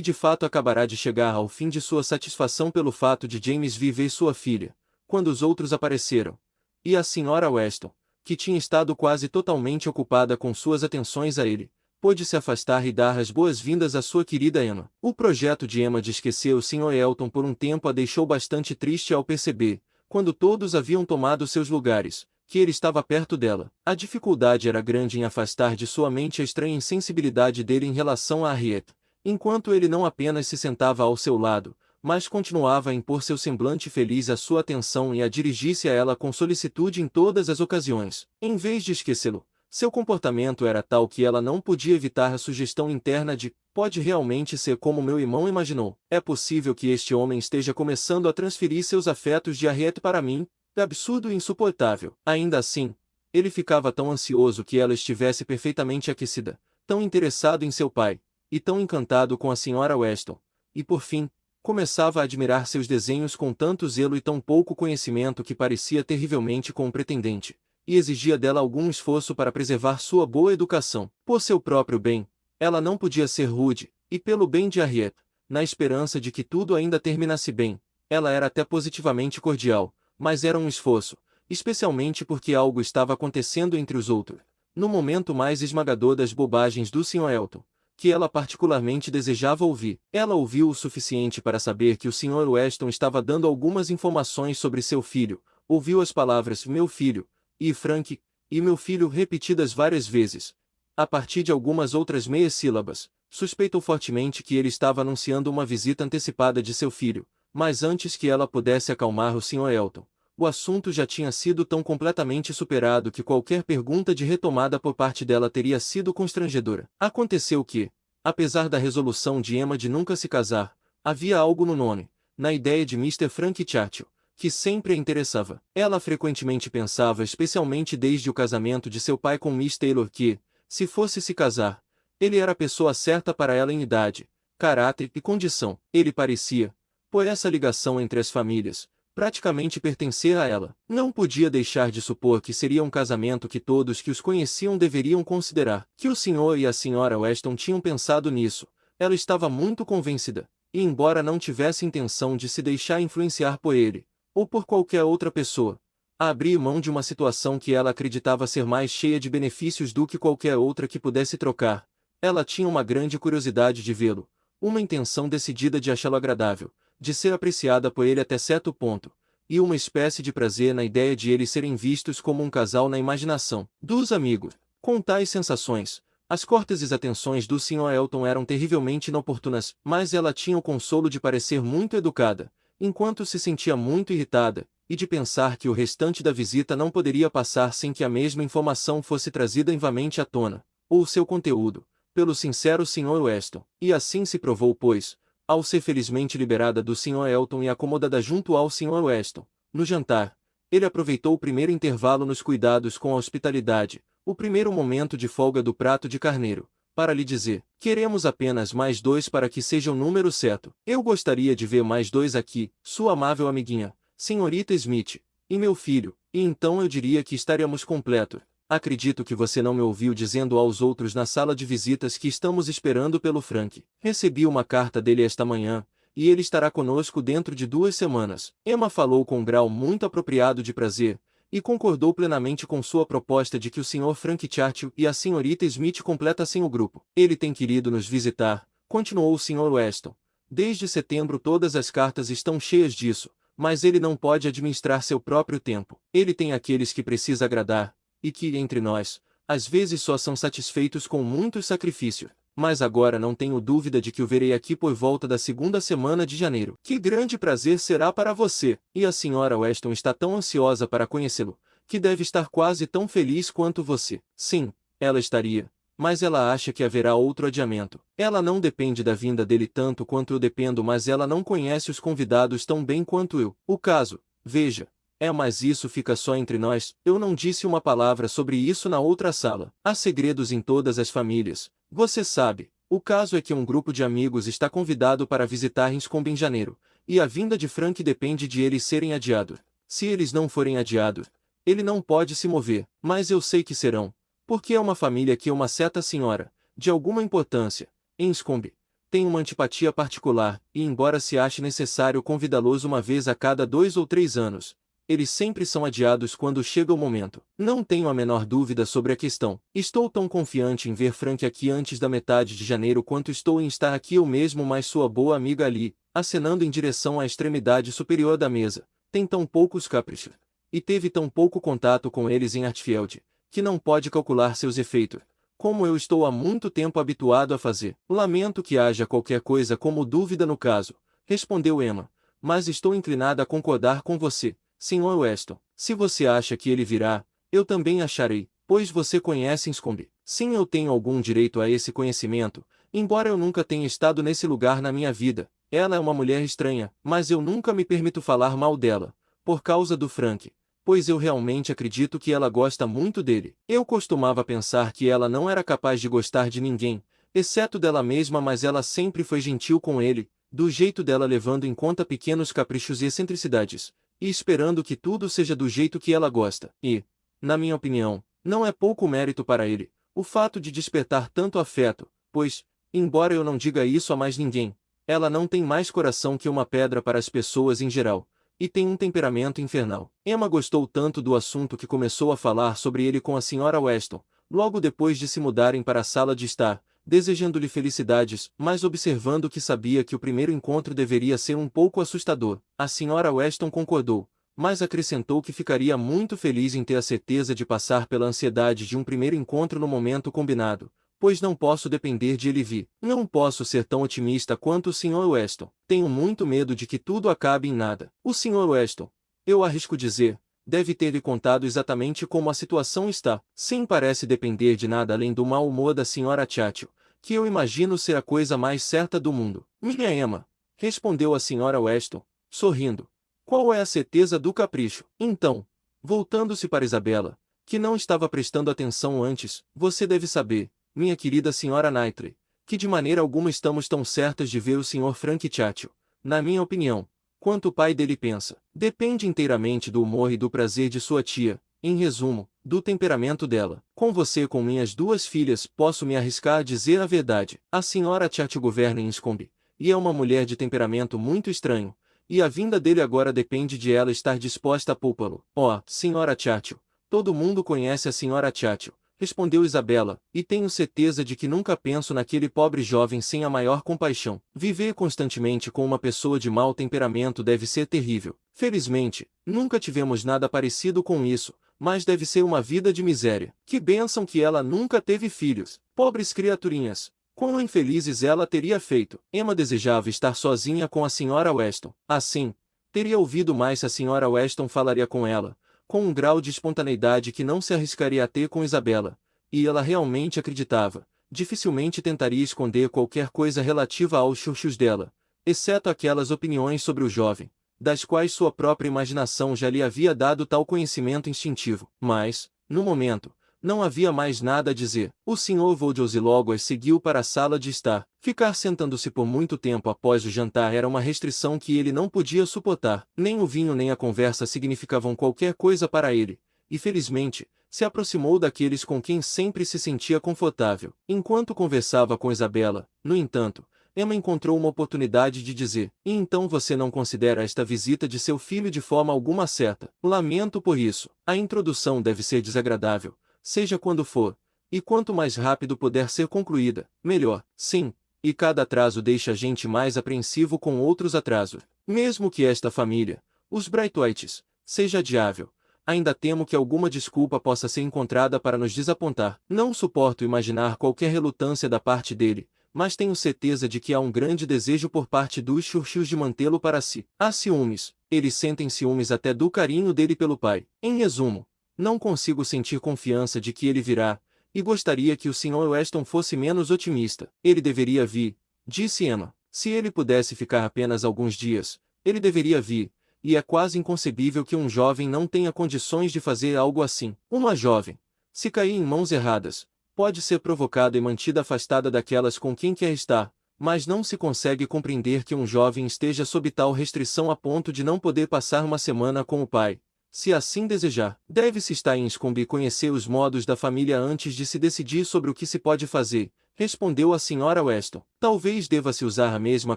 de fato acabará de chegar ao fim de sua satisfação pelo fato de James viver sua filha, quando os outros apareceram, e a Sra. Weston, que tinha estado quase totalmente ocupada com suas atenções a ele, pôde se afastar e dar as boas-vindas à sua querida Emma. O projeto de Emma de esquecer o Sr. Elton por um tempo a deixou bastante triste ao perceber, quando todos haviam tomado seus lugares, que ele estava perto dela. A dificuldade era grande em afastar de sua mente a estranha insensibilidade dele em relação a Harriet, enquanto ele não apenas se sentava ao seu lado, mas continuava a impor seu semblante feliz à sua atenção e a dirigir-se a ela com solicitude em todas as ocasiões. Em vez de esquecê-lo, seu comportamento era tal que ela não podia evitar a sugestão interna de: pode realmente ser como meu irmão imaginou. É possível que este homem esteja começando a transferir seus afetos de Harriet para mim? É absurdo e insuportável. Ainda assim, ele ficava tão ansioso que ela estivesse perfeitamente aquecida, tão interessado em seu pai, e tão encantado com a Sra. Weston, e por fim, começava a admirar seus desenhos com tanto zelo e tão pouco conhecimento que parecia terrivelmente com o pretendente, e exigia dela algum esforço para preservar sua boa educação. Por seu próprio bem, ela não podia ser rude, e pelo bem de Harriet, na esperança de que tudo ainda terminasse bem, ela era até positivamente cordial, mas era um esforço, especialmente porque algo estava acontecendo entre os outros, no momento mais esmagador das bobagens do Sr. Elton, que ela particularmente desejava ouvir. Ela ouviu o suficiente para saber que o Sr. Weston estava dando algumas informações sobre seu filho, ouviu as palavras "meu filho" e "Frank" e "meu filho" repetidas várias vezes, a partir de algumas outras meias sílabas. Suspeitou fortemente que ele estava anunciando uma visita antecipada de seu filho, mas antes que ela pudesse acalmar o Sr. Elton, o assunto já tinha sido tão completamente superado que qualquer pergunta de retomada por parte dela teria sido constrangedora. Aconteceu que, apesar da resolução de Emma de nunca se casar, havia algo no nome, na ideia de Mr. Frank Churchill, que sempre a interessava. Ela frequentemente pensava, especialmente desde o casamento de seu pai com Miss Taylor, que, se fosse se casar, ele era a pessoa certa para ela em idade, caráter e condição. Ele parecia, por essa ligação entre as famílias, praticamente pertencer a ela. Não podia deixar de supor que seria um casamento que todos que os conheciam deveriam considerar. Que o Sr. e a Sra. Weston tinham pensado nisso, ela estava muito convencida, e embora não tivesse intenção de se deixar influenciar por ele, ou por qualquer outra pessoa, a abrir mão de uma situação que ela acreditava ser mais cheia de benefícios do que qualquer outra que pudesse trocar, Ela tinha uma grande curiosidade de vê-lo, uma intenção decidida de achá-lo agradável, de ser apreciada por ele até certo ponto, e uma espécie de prazer na ideia de eles serem vistos como um casal na imaginação dos amigos. Com tais sensações, as corteses atenções do Sr. Elton eram terrivelmente inoportunas, mas ela tinha o consolo de parecer muito educada, enquanto se sentia muito irritada, e de pensar que o restante da visita não poderia passar sem que a mesma informação fosse trazida vivamente à tona, ou seu conteúdo, pelo sincero Sr. Weston. E assim se provou, pois, ao ser felizmente liberada do Sr. Elton e acomodada junto ao Sr. Weston, no jantar, ele aproveitou o primeiro intervalo nos cuidados com a hospitalidade, o primeiro momento de folga do prato de carneiro, para lhe dizer: queremos apenas mais 2 para que seja o número certo. Eu gostaria de ver mais 2 aqui, sua amável amiguinha, senhorita Smith, e meu filho, e então eu diria que estaríamos completos. Acredito que você não me ouviu dizendo aos outros na sala de visitas que estamos esperando pelo Frank. Recebi uma carta dele esta manhã, e ele estará conosco dentro de 2 semanas. Emma falou com um grau muito apropriado de prazer, e concordou plenamente com sua proposta de que o Sr. Frank Churchill e a senhorita Smith completassem o grupo. Ele tem querido nos visitar, continuou o Sr. Weston. Desde setembro todas as cartas estão cheias disso, mas ele não pode administrar seu próprio tempo. Ele tem aqueles que precisa agradar, e que, entre nós, às vezes só são satisfeitos com muitos sacrifícios. Mas agora não tenho dúvida de que o verei aqui por volta da segunda semana de janeiro. Que grande prazer será para você! E a Sra. Weston está tão ansiosa para conhecê-lo, que deve estar quase tão feliz quanto você. Sim, ela estaria, mas ela acha que haverá outro adiamento. Ela não depende da vinda dele tanto quanto eu dependo, mas ela não conhece os convidados tão bem quanto eu. O caso, veja, mas isso fica só entre nós. Eu não disse uma palavra sobre isso na outra sala. Há segredos em todas as famílias, você sabe. O caso é que um grupo de amigos está convidado para visitar Enscombe em janeiro, e a vinda de Frank depende de eles serem adiados. Se eles não forem adiados, ele não pode se mover, mas eu sei que serão, porque é uma família que uma certa senhora, de alguma importância, em Enscombe, tem uma antipatia particular, e embora se ache necessário convidá-los uma vez a cada 2 ou 3 anos, eles sempre são adiados quando chega o momento. Não tenho a menor dúvida sobre a questão. Estou tão confiante em ver Frank aqui antes da metade de janeiro quanto estou em estar aqui eu mesmo, mais sua boa amiga ali, acenando em direção à extremidade superior da mesa, tem tão poucos caprichos, e teve tão pouco contato com eles em Hartfield, que não pode calcular seus efeitos, como eu estou há muito tempo habituado a fazer. Lamento que haja qualquer coisa como dúvida no caso, respondeu Emma, mas estou inclinada a concordar com você, Sr. Weston. Se você acha que ele virá, eu também acharei, pois você conhece Enscombe. Sim, eu tenho algum direito a esse conhecimento, embora eu nunca tenha estado nesse lugar na minha vida. Ela é uma mulher estranha, mas eu nunca me permito falar mal dela, por causa do Frank, pois eu realmente acredito que ela gosta muito dele. Eu costumava pensar que ela não era capaz de gostar de ninguém, exceto dela mesma, mas ela sempre foi gentil com ele, do jeito dela, levando em conta pequenos caprichos e excentricidades, e esperando que tudo seja do jeito que ela gosta. E, na minha opinião, não é pouco mérito para ele, o fato de despertar tanto afeto, pois, embora eu não diga isso a mais ninguém, ela não tem mais coração que uma pedra para as pessoas em geral, e tem um temperamento infernal. Emma gostou tanto do assunto que começou a falar sobre ele com a Sra. Weston, logo depois de se mudarem para a sala de estar, desejando-lhe felicidades, mas observando que sabia que o primeiro encontro deveria ser um pouco assustador. A Sra. Weston concordou, mas acrescentou que ficaria muito feliz em ter a certeza de passar pela ansiedade de um primeiro encontro no momento combinado, pois não posso depender de ele vir. Não posso ser tão otimista quanto o Sr. Weston. Tenho muito medo de que tudo acabe em nada. O Sr. Weston, eu arrisco dizer, deve ter lhe contado exatamente como a situação está. Sim, parece depender de nada além do mau humor da Sra. Churchill, que eu imagino ser a coisa mais certa do mundo. Minha Emma, respondeu a Sra. Weston, sorrindo. Qual é a certeza do capricho? Então, voltando-se para Isabela, que não estava prestando atenção antes, você deve saber, minha querida Sra. Knightley, que de maneira alguma estamos tão certas de ver o Sr. Frank Churchill. Na minha opinião, quanto o pai dele pensa, depende inteiramente do humor e do prazer de sua tia, em resumo, do temperamento dela. Com você e com minhas 2 filhas, posso me arriscar a dizer a verdade. A Sra. Churchill governa em Enscombe, e é uma mulher de temperamento muito estranho, e a vinda dele agora depende de ela estar disposta a poupá-lo. Oh, Sra. Churchill, todo mundo conhece a Sra. Churchill, respondeu Isabela, e tenho certeza de que nunca penso naquele pobre jovem sem a maior compaixão. Viver constantemente com uma pessoa de mau temperamento deve ser terrível. Felizmente, nunca tivemos nada parecido com isso, mas deve ser uma vida de miséria. Que bênção que ela nunca teve filhos. Pobres criaturinhas. Quão infelizes ela teria feito. Emma desejava estar sozinha com a Sra. Weston. Assim, teria ouvido mais se a Sra. Weston falaria com ela, com um grau de espontaneidade que não se arriscaria a ter com Isabela. E ela realmente acreditava. Dificilmente tentaria esconder qualquer coisa relativa aos chuchus dela, exceto aquelas opiniões sobre o jovem, das quais sua própria imaginação já lhe havia dado tal conhecimento instintivo. Mas, no momento, não havia mais nada a dizer. O Sr. Vouldrose logo as seguiu para a sala de estar. Ficar sentando-se por muito tempo após o jantar era uma restrição que ele não podia suportar. Nem o vinho nem a conversa significavam qualquer coisa para ele, e felizmente, se aproximou daqueles com quem sempre se sentia confortável. Enquanto conversava com Isabela, no entanto, Emma encontrou uma oportunidade de dizer: "E então você não considera esta visita de seu filho de forma alguma certa? Lamento por isso. A introdução deve ser desagradável, seja quando for, e quanto mais rápido puder ser concluída, melhor. Sim, e cada atraso deixa a gente mais apreensivo com outros atrasos. Mesmo que esta família, os Braithwaites, seja adiável, ainda temo que alguma desculpa possa ser encontrada para nos desapontar. Não suporto imaginar qualquer relutância da parte dele, mas tenho certeza de que há um grande desejo por parte dos Churchills de mantê-lo para si. Há ciúmes, eles sentem ciúmes até do carinho dele pelo pai. Em resumo, não consigo sentir confiança de que ele virá, e gostaria que o Sr. Weston fosse menos otimista. Ele deveria vir, disse Emma. Se ele pudesse ficar apenas alguns dias, ele deveria vir, e é quase inconcebível que um jovem não tenha condições de fazer algo assim. Uma jovem, se cair em mãos erradas, pode ser provocada e mantida afastada daquelas com quem quer estar, mas não se consegue compreender que um jovem esteja sob tal restrição a ponto de não poder passar uma semana com o pai. Se assim desejar, deve-se estar em Scombe e conhecer os modos da família antes de se decidir sobre o que se pode fazer, respondeu a Sra. Weston. Talvez deva-se usar a mesma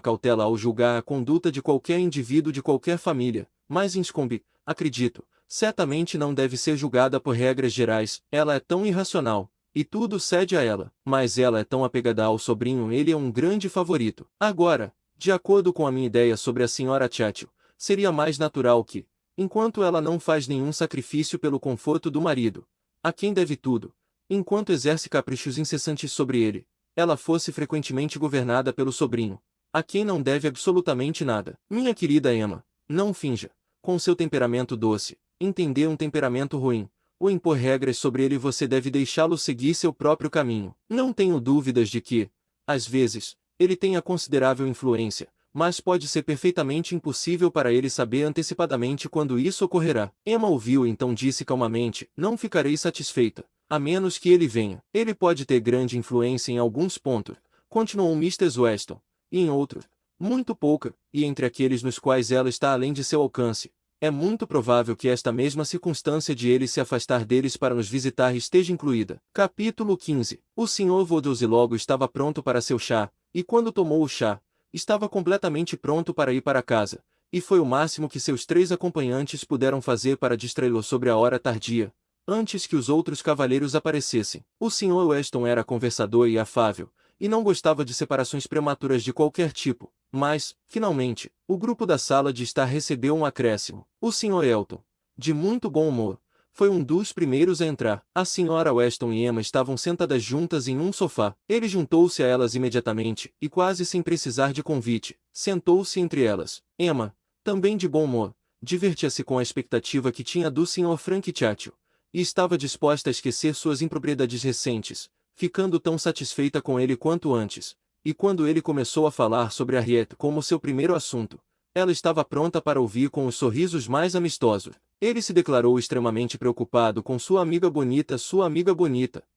cautela ao julgar a conduta de qualquer indivíduo de qualquer família, mas em Scombe, acredito, certamente não deve ser julgada por regras gerais. Ela é tão irracional, e tudo cede a ela, mas ela é tão apegada ao sobrinho, ele é um grande favorito. Agora, de acordo com a minha ideia sobre a Sra. Chatfield, seria mais natural que, enquanto ela não faz nenhum sacrifício pelo conforto do marido, a quem deve tudo, enquanto exerce caprichos incessantes sobre ele, ela fosse frequentemente governada pelo sobrinho, a quem não deve absolutamente nada. Minha querida Emma, não finja, com seu temperamento doce, entender um temperamento ruim, ou impor regras sobre ele. Você deve deixá-lo seguir seu próprio caminho. Não tenho dúvidas de que, às vezes, ele tenha considerável influência, mas pode ser perfeitamente impossível para ele saber antecipadamente quando isso ocorrerá. Emma ouviu e então disse calmamente: "Não ficarei satisfeita, a menos que ele venha. Ele pode ter grande influência em alguns pontos", continuou Mrs. Weston, "e em outros, muito pouca, e entre aqueles nos quais ela está além de seu alcance. É muito provável que esta mesma circunstância de ele se afastar deles para nos visitar esteja incluída." Capítulo 15. O Sr. Vouldrose logo estava pronto para seu chá, e quando tomou o chá, estava completamente pronto para ir para casa, e foi o máximo que seus 3 acompanhantes puderam fazer para distraí-lo sobre a hora tardia, antes que os outros cavalheiros aparecessem. O Sr. Weston era conversador e afável, e não gostava de separações prematuras de qualquer tipo, mas, finalmente, o grupo da sala de estar recebeu um acréscimo. O Sr. Elton, de muito bom humor, foi um dos primeiros a entrar. A Sra. Weston e Emma estavam sentadas juntas em um sofá. Ele juntou-se a elas imediatamente, e quase sem precisar de convite, sentou-se entre elas. Emma, também de bom humor, divertia-se com a expectativa que tinha do Sr. Frank Chatfield, e estava disposta a esquecer suas impropriedades recentes, ficando tão satisfeita com ele quanto antes. E quando ele começou a falar sobre Harriet como seu primeiro assunto, ela estava pronta para ouvir com os sorrisos mais amistosos. Ele se declarou extremamente preocupado com sua amiga bonita,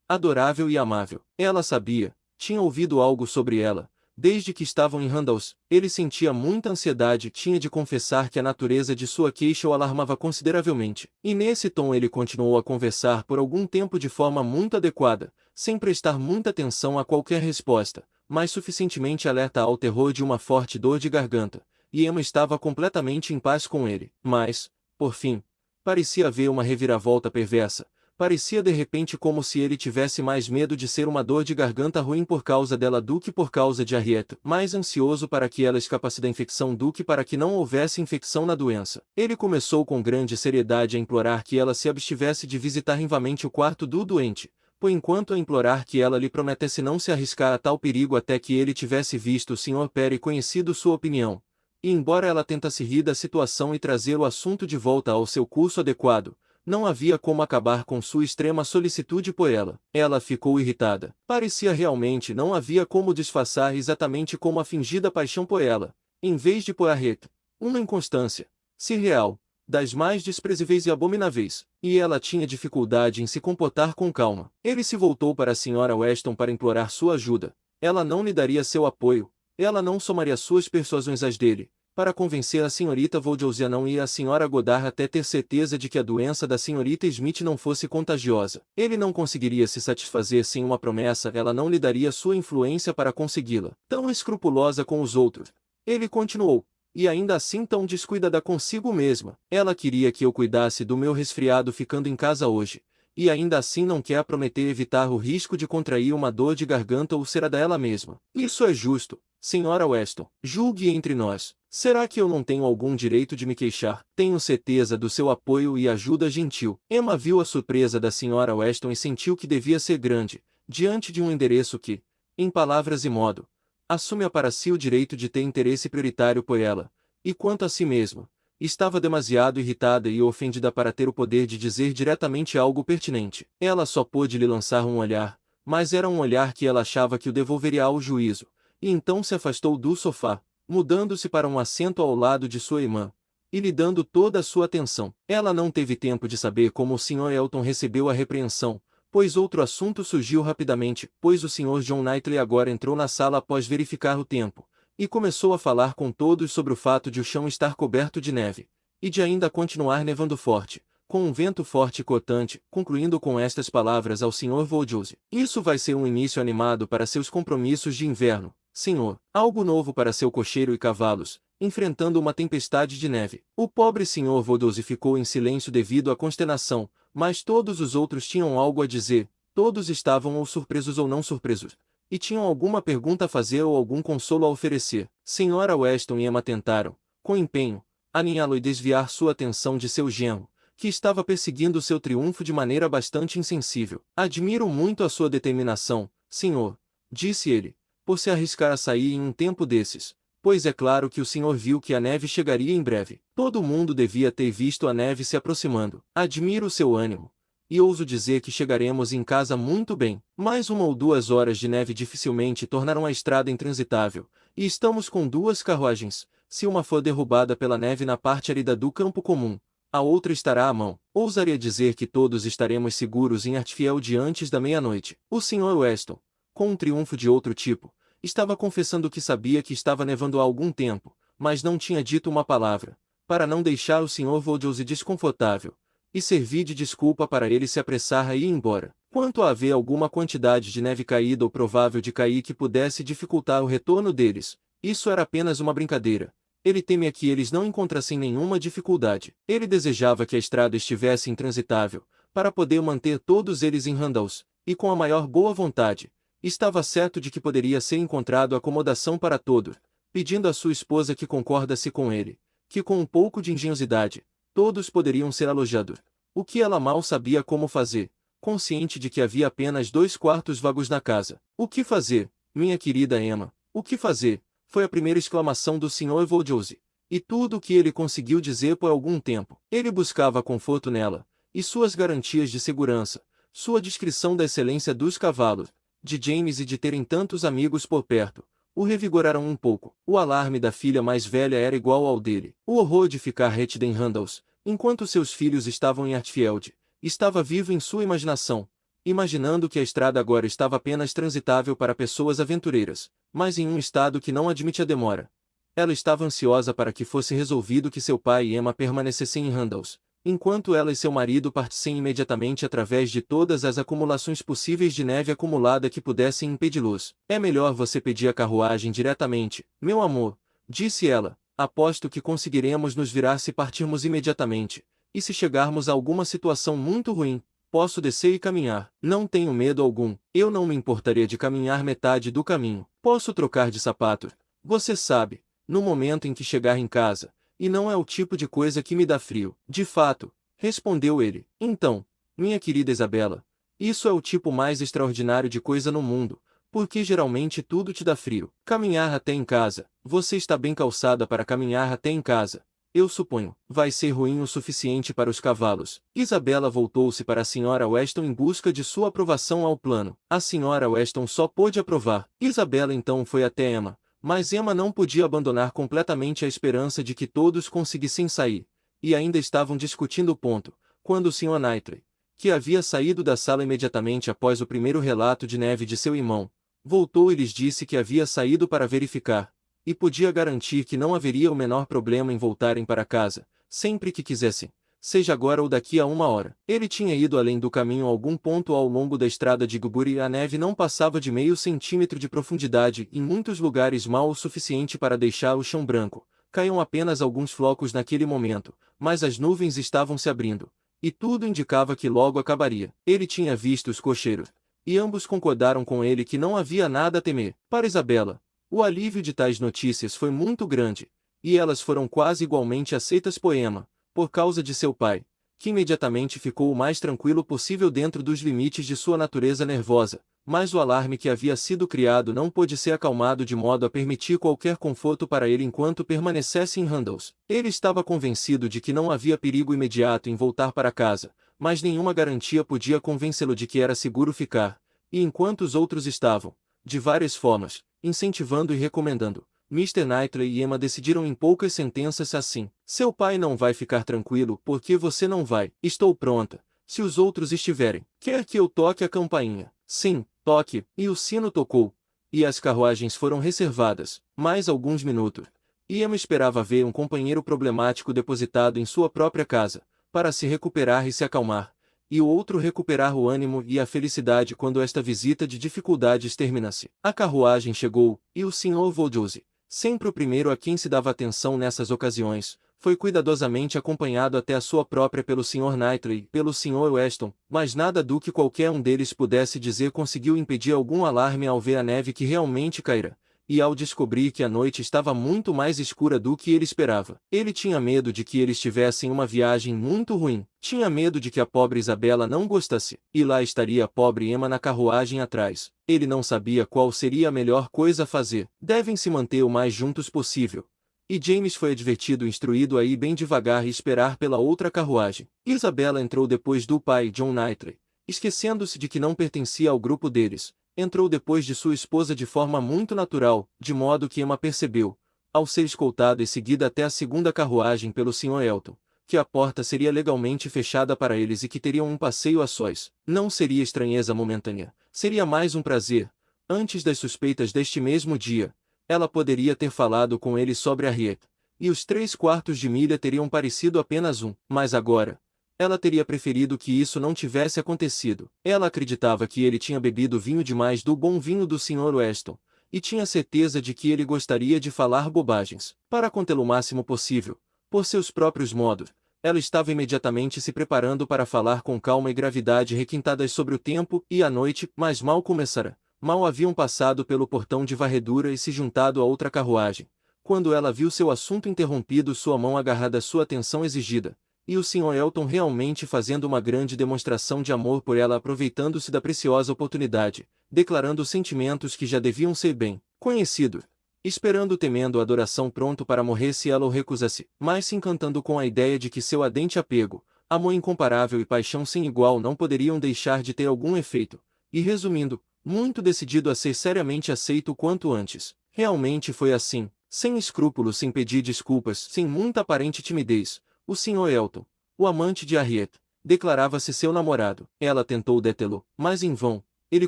adorável e amável. Ela sabia, tinha ouvido algo sobre ela, desde que estavam em Randalls. Ele sentia muita ansiedade, tinha de confessar que a natureza de sua queixa o alarmava consideravelmente. E nesse tom ele continuou a conversar por algum tempo de forma muito adequada, sem prestar muita atenção a qualquer resposta, mas suficientemente alerta ao terror de uma forte dor de garganta, e Emma estava completamente em paz com ele. Mas, por fim, parecia haver uma reviravolta perversa, Parecia de repente como se ele tivesse mais medo de ser uma dor de garganta ruim por causa dela do que por causa de Harriet, mais ansioso para que ela escapasse da infecção do que para que não houvesse infecção na doença. Ele começou com grande seriedade a implorar que ela se abstivesse de visitar novamente o quarto do doente, por enquanto a implorar que ela lhe prometesse não se arriscar a tal perigo até que ele tivesse visto o Sr. Perry e conhecido sua opinião. E embora ela tentasse rir da situação e trazer o assunto de volta ao seu curso adequado, não havia como acabar com sua extrema solicitude por ela. Ela ficou irritada. Parecia realmente não havia como disfarçar exatamente como a fingida paixão por ela, em vez de por Harriet, uma inconstância, se real, das mais desprezíveis e abomináveis, e ela tinha dificuldade em se comportar com calma. Ele se voltou para a Sra. Weston para implorar sua ajuda. Ela não lhe daria seu apoio, ela não somaria suas persuasões às dele, para convencer a senhorita Voldiosi a não ir à Sra. Goddard até ter certeza de que a doença da senhorita Smith não fosse contagiosa. Ele não conseguiria se satisfazer sem uma promessa, ela não lhe daria sua influência para consegui-la. Tão escrupulosa com os outros. Ele continuou, e ainda assim tão descuidada consigo mesma. Ela queria que eu cuidasse do meu resfriado ficando em casa hoje, e ainda assim não quer prometer evitar o risco de contrair uma dor de garganta ou ser a dela mesma. Isso é justo, Sra. Weston. Julgue entre nós. Será que eu não tenho algum direito de me queixar? Tenho certeza do seu apoio e ajuda gentil. Emma viu a surpresa da Sra. Weston e sentiu que devia ser grande, diante de um endereço que, em palavras e modo, assume para si o direito de ter interesse prioritário por ela, e quanto a si mesma, estava demasiado irritada e ofendida para ter o poder de dizer diretamente algo pertinente. Ela só pôde lhe lançar um olhar, mas era um olhar que ela achava que o devolveria ao juízo, e então se afastou do sofá, mudando-se para um assento ao lado de sua irmã, e lhe dando toda a sua atenção. Ela não teve tempo de saber como o Sr. Elton recebeu a repreensão, pois outro assunto surgiu rapidamente, pois o Sr. John Knightley agora entrou na sala após verificar o tempo, e começou a falar com todos sobre o fato de o chão estar coberto de neve, e de ainda continuar nevando forte, com um vento forte e cortante, concluindo com estas palavras ao Sr. Voldiosi: "Isso vai ser um início animado para seus compromissos de inverno, senhor. Algo novo para seu cocheiro e cavalos, enfrentando uma tempestade de neve." O pobre Sr. Voldiosi ficou em silêncio devido à consternação, mas todos os outros tinham algo a dizer, todos estavam ou surpresos ou não surpresos, e tinham alguma pergunta a fazer ou algum consolo a oferecer. Sra. Weston e Emma tentaram, com empenho, aninhá-lo e desviar sua atenção de seu genro, que estava perseguindo seu triunfo de maneira bastante insensível. "Admiro muito a sua determinação, senhor", disse ele, "por se arriscar a sair em um tempo desses, pois é claro que o senhor viu que a neve chegaria em breve. Todo mundo devia ter visto a neve se aproximando. Admiro seu ânimo, e ouso dizer que chegaremos em casa muito bem. Mais 1 ou 2 horas de neve dificilmente tornarão a estrada intransitável, e estamos com 2 carruagens. Se uma for derrubada pela neve na parte árida do campo comum, a outra estará à mão. Ousaria dizer que todos estaremos seguros em Hartfield antes da meia-noite." O Sr. Weston, com um triunfo de outro tipo, estava confessando que sabia que estava nevando há algum tempo, mas não tinha dito uma palavra, para não deixar o Sr. Voldiosi desconfortável, e servir de desculpa para ele se apressar a ir embora. Quanto a haver alguma quantidade de neve caída ou provável de cair que pudesse dificultar o retorno deles, isso era apenas uma brincadeira. Ele temia que eles não encontrassem nenhuma dificuldade. Ele desejava que a estrada estivesse intransitável, para poder manter todos eles em Randalls, e com a maior boa vontade, estava certo de que poderia ser encontrado acomodação para todos, pedindo à sua esposa que concordasse com ele, que com um pouco de engenhosidade, todos poderiam ser alojados. O que ela mal sabia como fazer, consciente de que havia apenas 2 quartos vagos na casa. "O que fazer, minha querida Emma? O que fazer?" foi a primeira exclamação do Sr. Voldiosi, e tudo o que ele conseguiu dizer por algum tempo. Ele buscava conforto nela, e suas garantias de segurança, sua descrição da excelência dos cavalos, de James e de terem tantos amigos por perto, o revigoraram um pouco. O alarme da filha mais velha era igual ao dele. O horror de ficar retida em Randalls, enquanto seus filhos estavam em Hartfield, estava vivo em sua imaginação, imaginando que a estrada agora estava apenas transitável para pessoas aventureiras, mas em um estado que não admite a demora. Ela estava ansiosa para que fosse resolvido que seu pai e Emma permanecessem em Randalls, enquanto ela e seu marido partissem imediatamente através de todas as acumulações possíveis de neve acumulada que pudessem impedi-los. "É melhor você pedir a carruagem diretamente, meu amor", disse ela. "Aposto que conseguiremos nos virar se partirmos imediatamente, e se chegarmos a alguma situação muito ruim, posso descer e caminhar. Não tenho medo algum. Eu não me importaria de caminhar metade do caminho. Posso trocar de sapato. Você sabe, no momento em que chegar em casa, e não é o tipo de coisa que me dá frio. De fato, respondeu ele. Então, minha querida Isabela, isso é o tipo mais extraordinário de coisa no mundo, porque geralmente tudo te dá frio. Caminhar até em casa. Você está bem calçada para caminhar até em casa. Eu suponho, vai ser ruim o suficiente para os cavalos. Isabela voltou-se para a Sra. Weston em busca de sua aprovação ao plano. A Sra. Weston só pôde aprovar. Isabela então foi até Emma, mas Emma não podia abandonar completamente a esperança de que todos conseguissem sair, e ainda estavam discutindo o ponto, quando o Sr. Knightley, que havia saído da sala imediatamente após o primeiro relato de neve de seu irmão, voltou e lhes disse que havia saído para verificar, e podia garantir que não haveria o menor problema em voltarem para casa, sempre que quisessem, seja agora ou daqui a 1 hora. Ele tinha ido além do caminho a algum ponto ao longo da estrada de Gilbury e a neve não passava de meio centímetro de profundidade, em muitos lugares mal o suficiente para deixar o chão branco. Caíam apenas alguns flocos naquele momento, mas as nuvens estavam se abrindo, e tudo indicava que logo acabaria. Ele tinha visto os cocheiros, e ambos concordaram com ele que não havia nada a temer. Para Isabela, o alívio de tais notícias foi muito grande, e elas foram quase igualmente aceitas por Emma, por causa de seu pai, que imediatamente ficou o mais tranquilo possível dentro dos limites de sua natureza nervosa, mas o alarme que havia sido criado não pôde ser acalmado de modo a permitir qualquer conforto para ele enquanto permanecesse em Randalls. Ele estava convencido de que não havia perigo imediato em voltar para casa, mas nenhuma garantia podia convencê-lo de que era seguro ficar, e enquanto os outros estavam, de várias formas, incentivando e recomendando, Mr. Knightley e Emma decidiram em poucas sentenças assim: seu pai não vai ficar tranquilo porque você não vai. Estou pronta, se os outros estiverem. Quer que eu toque a campainha? Sim, toque. E o sino tocou, e as carruagens foram reservadas. Mais alguns minutos, e Emma esperava ver um companheiro problemático depositado em sua própria casa, para se recuperar e se acalmar, e o outro recuperar o ânimo e a felicidade quando esta visita de dificuldades terminasse. A carruagem chegou, e o Sr. Voldose, sempre o primeiro a quem se dava atenção nessas ocasiões, foi cuidadosamente acompanhado até a sua própria pelo Sr. Knightley e pelo Sr. Weston, mas nada do que qualquer um deles pudesse dizer conseguiu impedir algum alarme ao ver a neve que realmente caíra, e ao descobrir que a noite estava muito mais escura do que ele esperava. Ele tinha medo de que eles tivessem uma viagem muito ruim, tinha medo de que a pobre Isabela não gostasse, e lá estaria a pobre Emma na carruagem atrás. Ele não sabia qual seria a melhor coisa a fazer. Devem se manter o mais juntos possível. E James foi advertido e instruído a ir bem devagar e esperar pela outra carruagem. Isabela entrou depois do pai John Knightley, esquecendo-se de que não pertencia ao grupo deles. Entrou depois de sua esposa de forma muito natural, de modo que Emma percebeu, ao ser escoltada e seguida até a segunda carruagem pelo Sr. Elton, que a porta seria legalmente fechada para eles e que teriam um passeio a sós. Não seria estranheza momentânea, seria mais um prazer. Antes das suspeitas deste mesmo dia, ela poderia ter falado com ele sobre Harriet, e os 3/4 de milha teriam parecido apenas mas agora, ela teria preferido que isso não tivesse acontecido. Ela acreditava que ele tinha bebido vinho demais do bom vinho do Sr. Weston, e tinha certeza de que ele gostaria de falar bobagens. Para contê-lo o máximo possível, por seus próprios modos, ela estava imediatamente se preparando para falar com calma e gravidade requintadas sobre o tempo e a noite, mas mal começara. Mal haviam passado pelo portão de varredura e se juntado a outra carruagem, quando ela viu seu assunto interrompido, sua mão agarrada à sua atenção exigida, e o Sr. Elton realmente fazendo uma grande demonstração de amor por ela, aproveitando-se da preciosa oportunidade, declarando sentimentos que já deviam ser bem conhecidos, esperando temendo a adoração pronto para morrer se ela o recusasse, mas se encantando com a ideia de que seu ardente apego, amor incomparável e paixão sem igual não poderiam deixar de ter algum efeito, e resumindo, muito decidido a ser seriamente aceito o quanto antes. Realmente foi assim, sem escrúpulos, sem pedir desculpas, sem muita aparente timidez. O Sr. Elton, o amante de Harriet, declarava-se seu namorado. Ela tentou detê-lo, mas em vão. Ele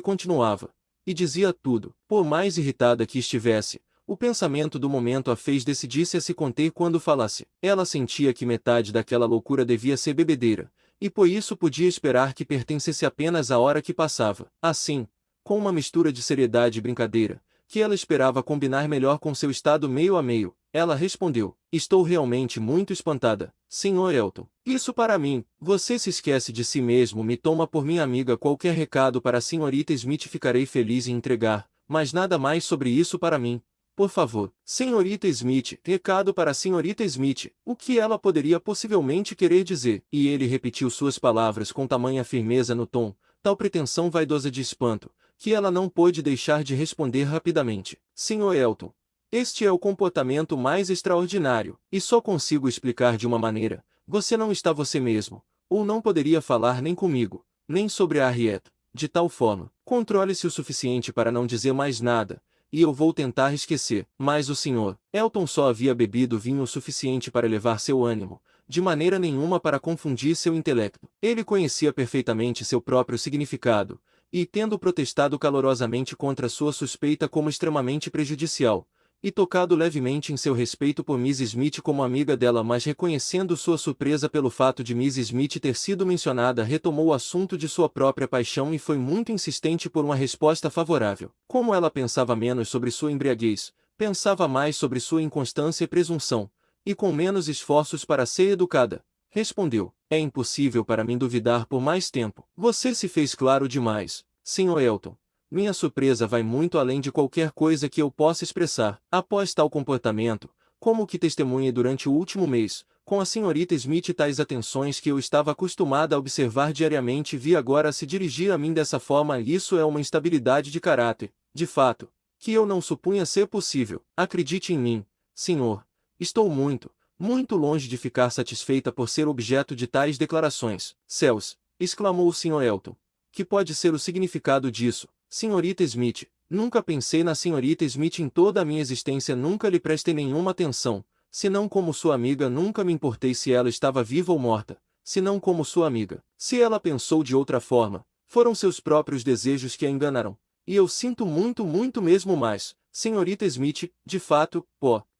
continuava, e dizia tudo. Por mais irritada que estivesse, o pensamento do momento a fez decidir-se a se conter quando falasse. Ela sentia que metade daquela loucura devia ser bebedeira, e por isso podia esperar que pertencesse apenas à hora que passava. Assim, com uma mistura de seriedade e brincadeira, que ela esperava combinar melhor com seu estado meio a meio. Ela respondeu: estou realmente muito espantada, Sr. Elton. Isso para mim, você se esquece de si mesmo, me toma por minha amiga. Qualquer recado para a Srta. Smith ficarei feliz em entregar, mas nada mais sobre isso para mim. Por favor, Srta. Smith, recado para a Srta. Smith. O que ela poderia possivelmente querer dizer? E ele repetiu suas palavras com tamanha firmeza no tom, tal pretensão vaidosa de espanto, que ela não pôde deixar de responder rapidamente: Sr. Elton, este é o comportamento mais extraordinário, e só consigo explicar de uma maneira. Você não está você mesmo, ou não poderia falar nem comigo, nem sobre a Harriet, de tal forma. Controle-se o suficiente para não dizer mais nada, e eu vou tentar esquecer. Mas o Sr. Elton só havia bebido vinho o suficiente para elevar seu ânimo, de maneira nenhuma para confundir seu intelecto. Ele conhecia perfeitamente seu próprio significado, e tendo protestado calorosamente contra sua suspeita como extremamente prejudicial, e tocado levemente em seu respeito por Miss Smith como amiga dela, mas reconhecendo sua surpresa pelo fato de Miss Smith ter sido mencionada, retomou o assunto de sua própria paixão e foi muito insistente por uma resposta favorável. Como ela pensava menos sobre sua embriaguez, pensava mais sobre sua inconstância e presunção, e com menos esforços para ser educada, respondeu: é impossível para mim duvidar por mais tempo. Você se fez claro demais, Sr. Elton. Minha surpresa vai muito além de qualquer coisa que eu possa expressar. Após tal comportamento, como que testemunhei durante o último mês, com a Srta. Smith, tais atenções que eu estava acostumada a observar diariamente vi agora se dirigir a mim dessa forma. Isso é uma instabilidade de caráter, de fato, que eu não supunha ser possível. Acredite em mim, senhor. Estou muito, muito longe de ficar satisfeita por ser objeto de tais declarações. Céus! Exclamou o Sr. Elton. Que pode ser o significado disso? Srta. Smith, nunca pensei na Srta. Smith em toda a minha existência, nunca lhe prestei nenhuma atenção, senão como sua amiga, nunca me importei se ela estava viva ou morta, senão como sua amiga. Se ela pensou de outra forma, foram seus próprios desejos que a enganaram, e eu sinto muito, muito mesmo mais. Srta. Smith, de fato,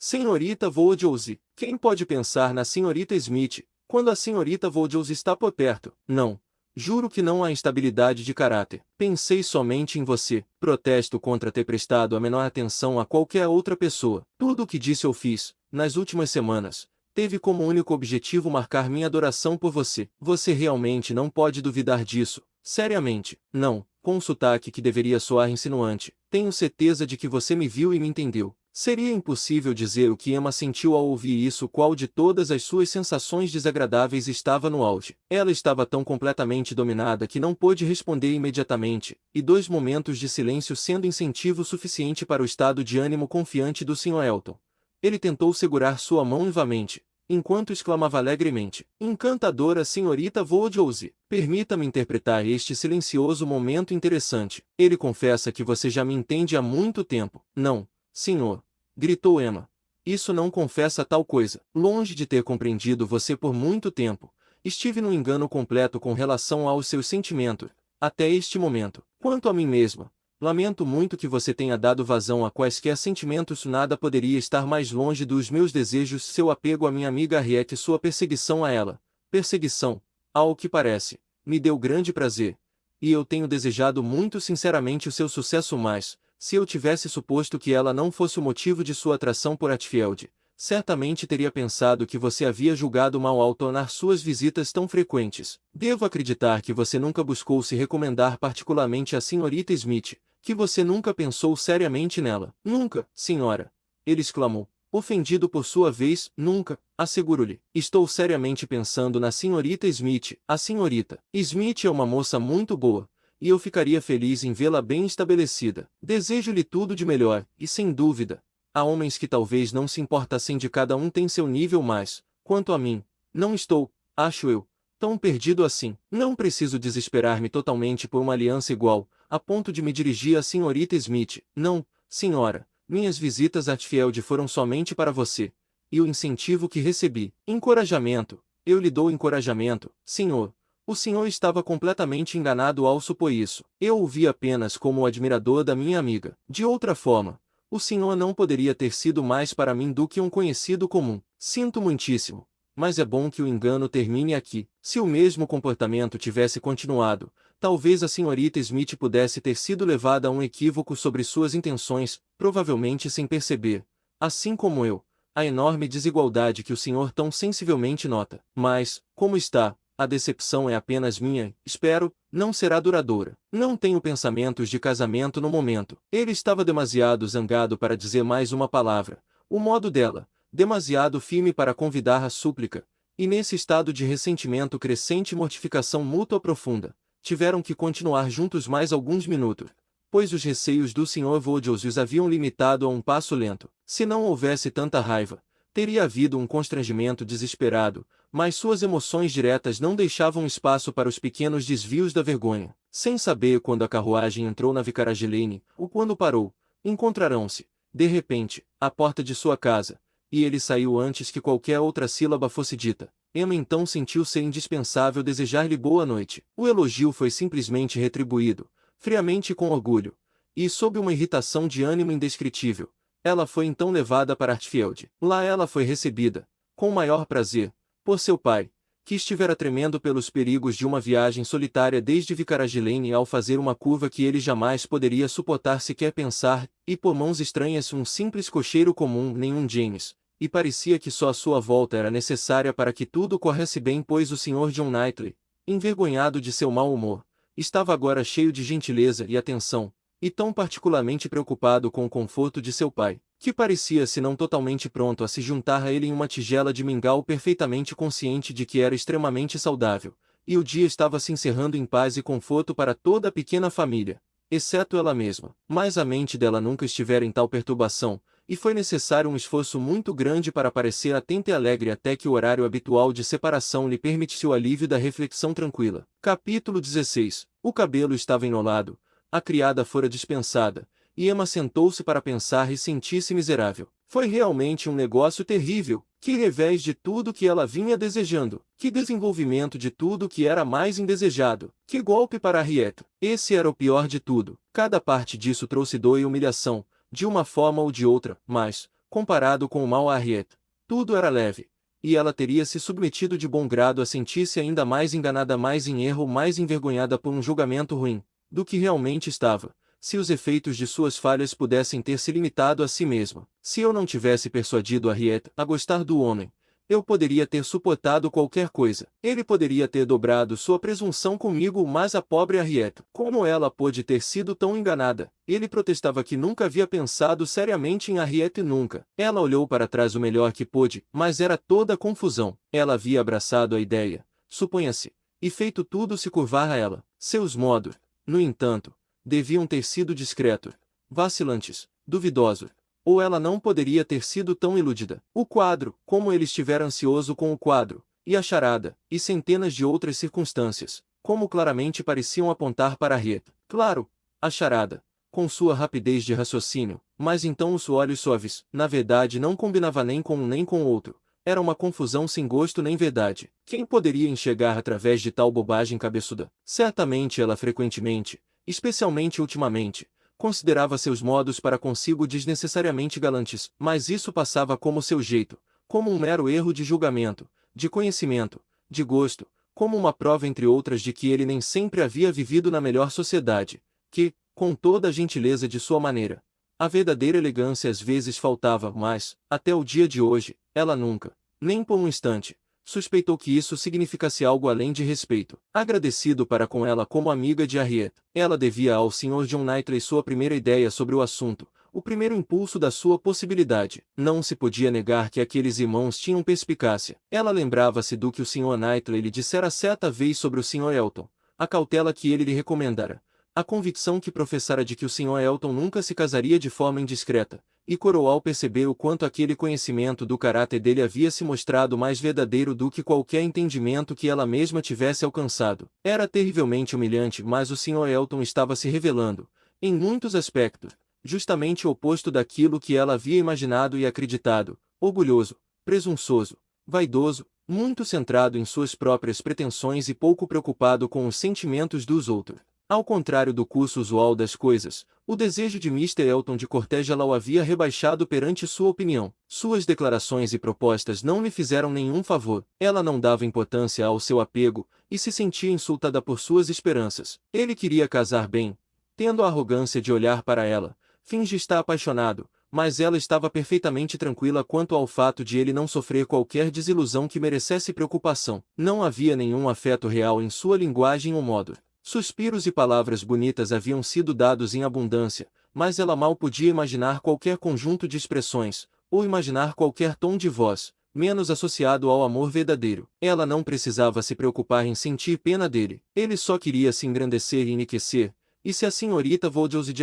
Srta. Woodhouse, quem pode pensar na Srta. Smith, quando a Srta. Woodhouse está por perto? Não. Juro que não há instabilidade de caráter. Pensei somente em você. Protesto contra ter prestado a menor atenção a qualquer outra pessoa. Tudo o que disse ou fiz, nas últimas semanas, teve como único objetivo marcar minha adoração por você. Você realmente não pode duvidar disso. Seriamente, não. Com um sotaque que deveria soar insinuante, tenho certeza de que você me viu e me entendeu. Seria impossível dizer o que Emma sentiu ao ouvir isso. Qual de todas as suas sensações desagradáveis estava no auge? Ela estava tão completamente dominada que não pôde responder imediatamente, e 2 momentos de silêncio sendo incentivo suficiente para o estado de ânimo confiante do Sr. Elton. Ele tentou segurar sua mão vivamente, enquanto exclamava alegremente: encantadora Srta. Woodhouse, permita-me interpretar este silencioso momento interessante. Ele confessa que você já me entende há muito tempo. Não, senhor, gritou Emma. Isso não confessa tal coisa. Longe de ter compreendido você por muito tempo, estive num engano completo com relação aos seus sentimentos, até este momento. Quanto a mim mesma, lamento muito que você tenha dado vazão a quaisquer sentimentos. Nada poderia estar mais longe dos meus desejos. Seu apego à minha amiga Harriet e sua perseguição a ela. Perseguição, ao que parece, me deu grande prazer, e eu tenho desejado muito sinceramente o seu sucesso. Mas, se eu tivesse suposto que ela não fosse o motivo de sua atração por Hatfield, certamente teria pensado que você havia julgado mal ao tornar suas visitas tão frequentes. Devo acreditar que você nunca buscou se recomendar particularmente à Srta. Smith, que você nunca pensou seriamente nela. Nunca, senhora, ele exclamou, ofendido por sua vez. Nunca, asseguro-lhe. Estou seriamente pensando na Srta. Smith. A Srta. Smith é uma moça muito boa, e eu ficaria feliz em vê-la bem estabelecida. Desejo-lhe tudo de melhor, e sem dúvida, há homens que talvez não se importassem de cada um tem seu nível, mas, quanto a mim, não estou, acho eu, tão perdido assim. Não preciso desesperar-me totalmente por uma aliança igual, a ponto de me dirigir à Srta. Smith. Não, senhora, minhas visitas a Hatfield foram somente para você, e o incentivo que recebi. Encorajamento, eu lhe dou encorajamento, senhor. O senhor estava completamente enganado ao supor isso. Eu o vi apenas como o admirador da minha amiga. De outra forma, o senhor não poderia ter sido mais para mim do que um conhecido comum. Sinto muitíssimo, mas é bom que o engano termine aqui. Se o mesmo comportamento tivesse continuado, Talvez a senhorita Smith pudesse ter sido levada a um equívoco sobre suas intenções, provavelmente sem perceber, assim como eu, a enorme desigualdade que o senhor tão sensivelmente nota. Mas, como está, a decepção é apenas minha, espero, não será duradoura. Não tenho pensamentos de casamento no momento. Ele estava demasiado zangado para dizer mais uma palavra. O modo dela, demasiado firme para convidar à súplica, e nesse estado de ressentimento crescente e mortificação mútua profunda, tiveram que continuar juntos mais alguns minutos, pois os receios do Sr. Vogels os haviam limitado a um passo lento. Se não houvesse tanta raiva, teria havido um constrangimento desesperado, mas suas emoções diretas não deixavam espaço para os pequenos desvios da vergonha. Sem saber quando a carruagem entrou na Vicarage Lane, ou quando parou, encontrarão-se, de repente, à porta de sua casa, e ele saiu antes que qualquer outra sílaba fosse dita. Emma então sentiu ser indispensável desejar-lhe boa noite. O elogio foi simplesmente retribuído, friamente e com orgulho, e sob uma irritação de ânimo indescritível. Ela foi então levada para Hartfield. Lá ela foi recebida, com o maior prazer, por seu pai, que estivera tremendo pelos perigos de uma viagem solitária desde Vicarage Lane ao fazer uma curva que ele jamais poderia suportar sequer pensar, e por mãos estranhas um simples cocheiro comum, nenhum James, e parecia que só a sua volta era necessária para que tudo corresse bem, pois o Sr. John Knightley, envergonhado de seu mau humor, estava agora cheio de gentileza e atenção, e tão particularmente preocupado com o conforto de seu pai, que parecia se não totalmente pronto a se juntar a ele em uma tigela de mingau, perfeitamente consciente de que era extremamente saudável, e o dia estava se encerrando em paz e conforto para toda a pequena família, exceto ela mesma. Mas a mente dela nunca estivera em tal perturbação, e foi necessário um esforço muito grande para parecer atenta e alegre até que o horário habitual de separação lhe permitisse o alívio da reflexão tranquila. Capítulo 16. O cabelo estava enrolado, a criada fora dispensada, e Emma sentou-se para pensar e sentir-se miserável. Foi realmente um negócio terrível, que revés de tudo que ela vinha desejando, que desenvolvimento de tudo que era mais indesejado, que golpe para Harriet. Esse era o pior de tudo. Cada parte disso trouxe dor e humilhação, de uma forma ou de outra, mas, comparado com o mal a Harriet, tudo era leve, e ela teria se submetido de bom grado a sentir-se ainda mais enganada, mais em erro, mais envergonhada por um julgamento ruim, do que realmente estava, se os efeitos de suas falhas pudessem ter se limitado a si mesma. Se eu não tivesse persuadido Harriet a gostar do homem, eu poderia ter suportado qualquer coisa. Ele poderia ter dobrado sua presunção comigo, mas a pobre Harriet, como ela pôde ter sido tão enganada? Ele protestava que nunca havia pensado seriamente em Harriet, nunca. Ela olhou para trás o melhor que pôde, mas era toda confusão. Ela havia abraçado a ideia, suponha-se, e feito tudo se curvar a ela. Seus modos, no entanto, deviam ter sido discretos, vacilantes, duvidosos. Ou ela não poderia ter sido tão iludida. O quadro, como ele estivera ansioso com o quadro, e a charada, e centenas de outras circunstâncias, como claramente pareciam apontar para Harriet. Claro, a charada, com sua rapidez de raciocínio, mas então os olhos suaves, na verdade não combinava nem com um nem com o outro. Era uma confusão sem gosto nem verdade. Quem poderia enxergar através de tal bobagem cabeçuda? Certamente ela frequentemente, especialmente ultimamente, considerava seus modos para consigo desnecessariamente galantes, mas isso passava como seu jeito, como um mero erro de julgamento, de conhecimento, de gosto, como uma prova entre outras de que ele nem sempre havia vivido na melhor sociedade, que, com toda a gentileza de sua maneira, a verdadeira elegância às vezes faltava, mas, até o dia de hoje, ela nunca, nem por um instante, suspeitou que isso significasse algo além de respeito. Agradecido para com ela como amiga de Harriet, ela devia ao Sr. John Knightley sua primeira ideia sobre o assunto, o primeiro impulso da sua possibilidade. Não se podia negar que aqueles irmãos tinham perspicácia. Ela lembrava-se do que o Sr. Knightley lhe dissera certa vez sobre o Sr. Elton, a cautela que ele lhe recomendara, a convicção que professara de que o Sr. Elton nunca se casaria de forma indiscreta, e coroou ao perceber o quanto aquele conhecimento do caráter dele havia se mostrado mais verdadeiro do que qualquer entendimento que ela mesma tivesse alcançado. Era terrivelmente humilhante, mas o Sr. Elton estava se revelando, em muitos aspectos, justamente o oposto daquilo que ela havia imaginado e acreditado: orgulhoso, presunçoso, vaidoso, muito centrado em suas próprias pretensões e pouco preocupado com os sentimentos dos outros. Ao contrário do curso usual das coisas, o desejo de Mr. Elton de cortejá-la o havia rebaixado perante sua opinião. Suas declarações e propostas não lhe fizeram nenhum favor. Ela não dava importância ao seu apego, e se sentia insultada por suas esperanças. Ele queria casar bem, tendo a arrogância de olhar para ela. Finge estar apaixonado, mas ela estava perfeitamente tranquila quanto ao fato de ele não sofrer qualquer desilusão que merecesse preocupação. Não havia nenhum afeto real em sua linguagem ou modo. Suspiros e palavras bonitas haviam sido dados em abundância, mas ela mal podia imaginar qualquer conjunto de expressões, ou imaginar qualquer tom de voz, menos associado ao amor verdadeiro. Ela não precisava se preocupar em sentir pena dele, ele só queria se engrandecer e enriquecer, e se a senhorita Voldelsy de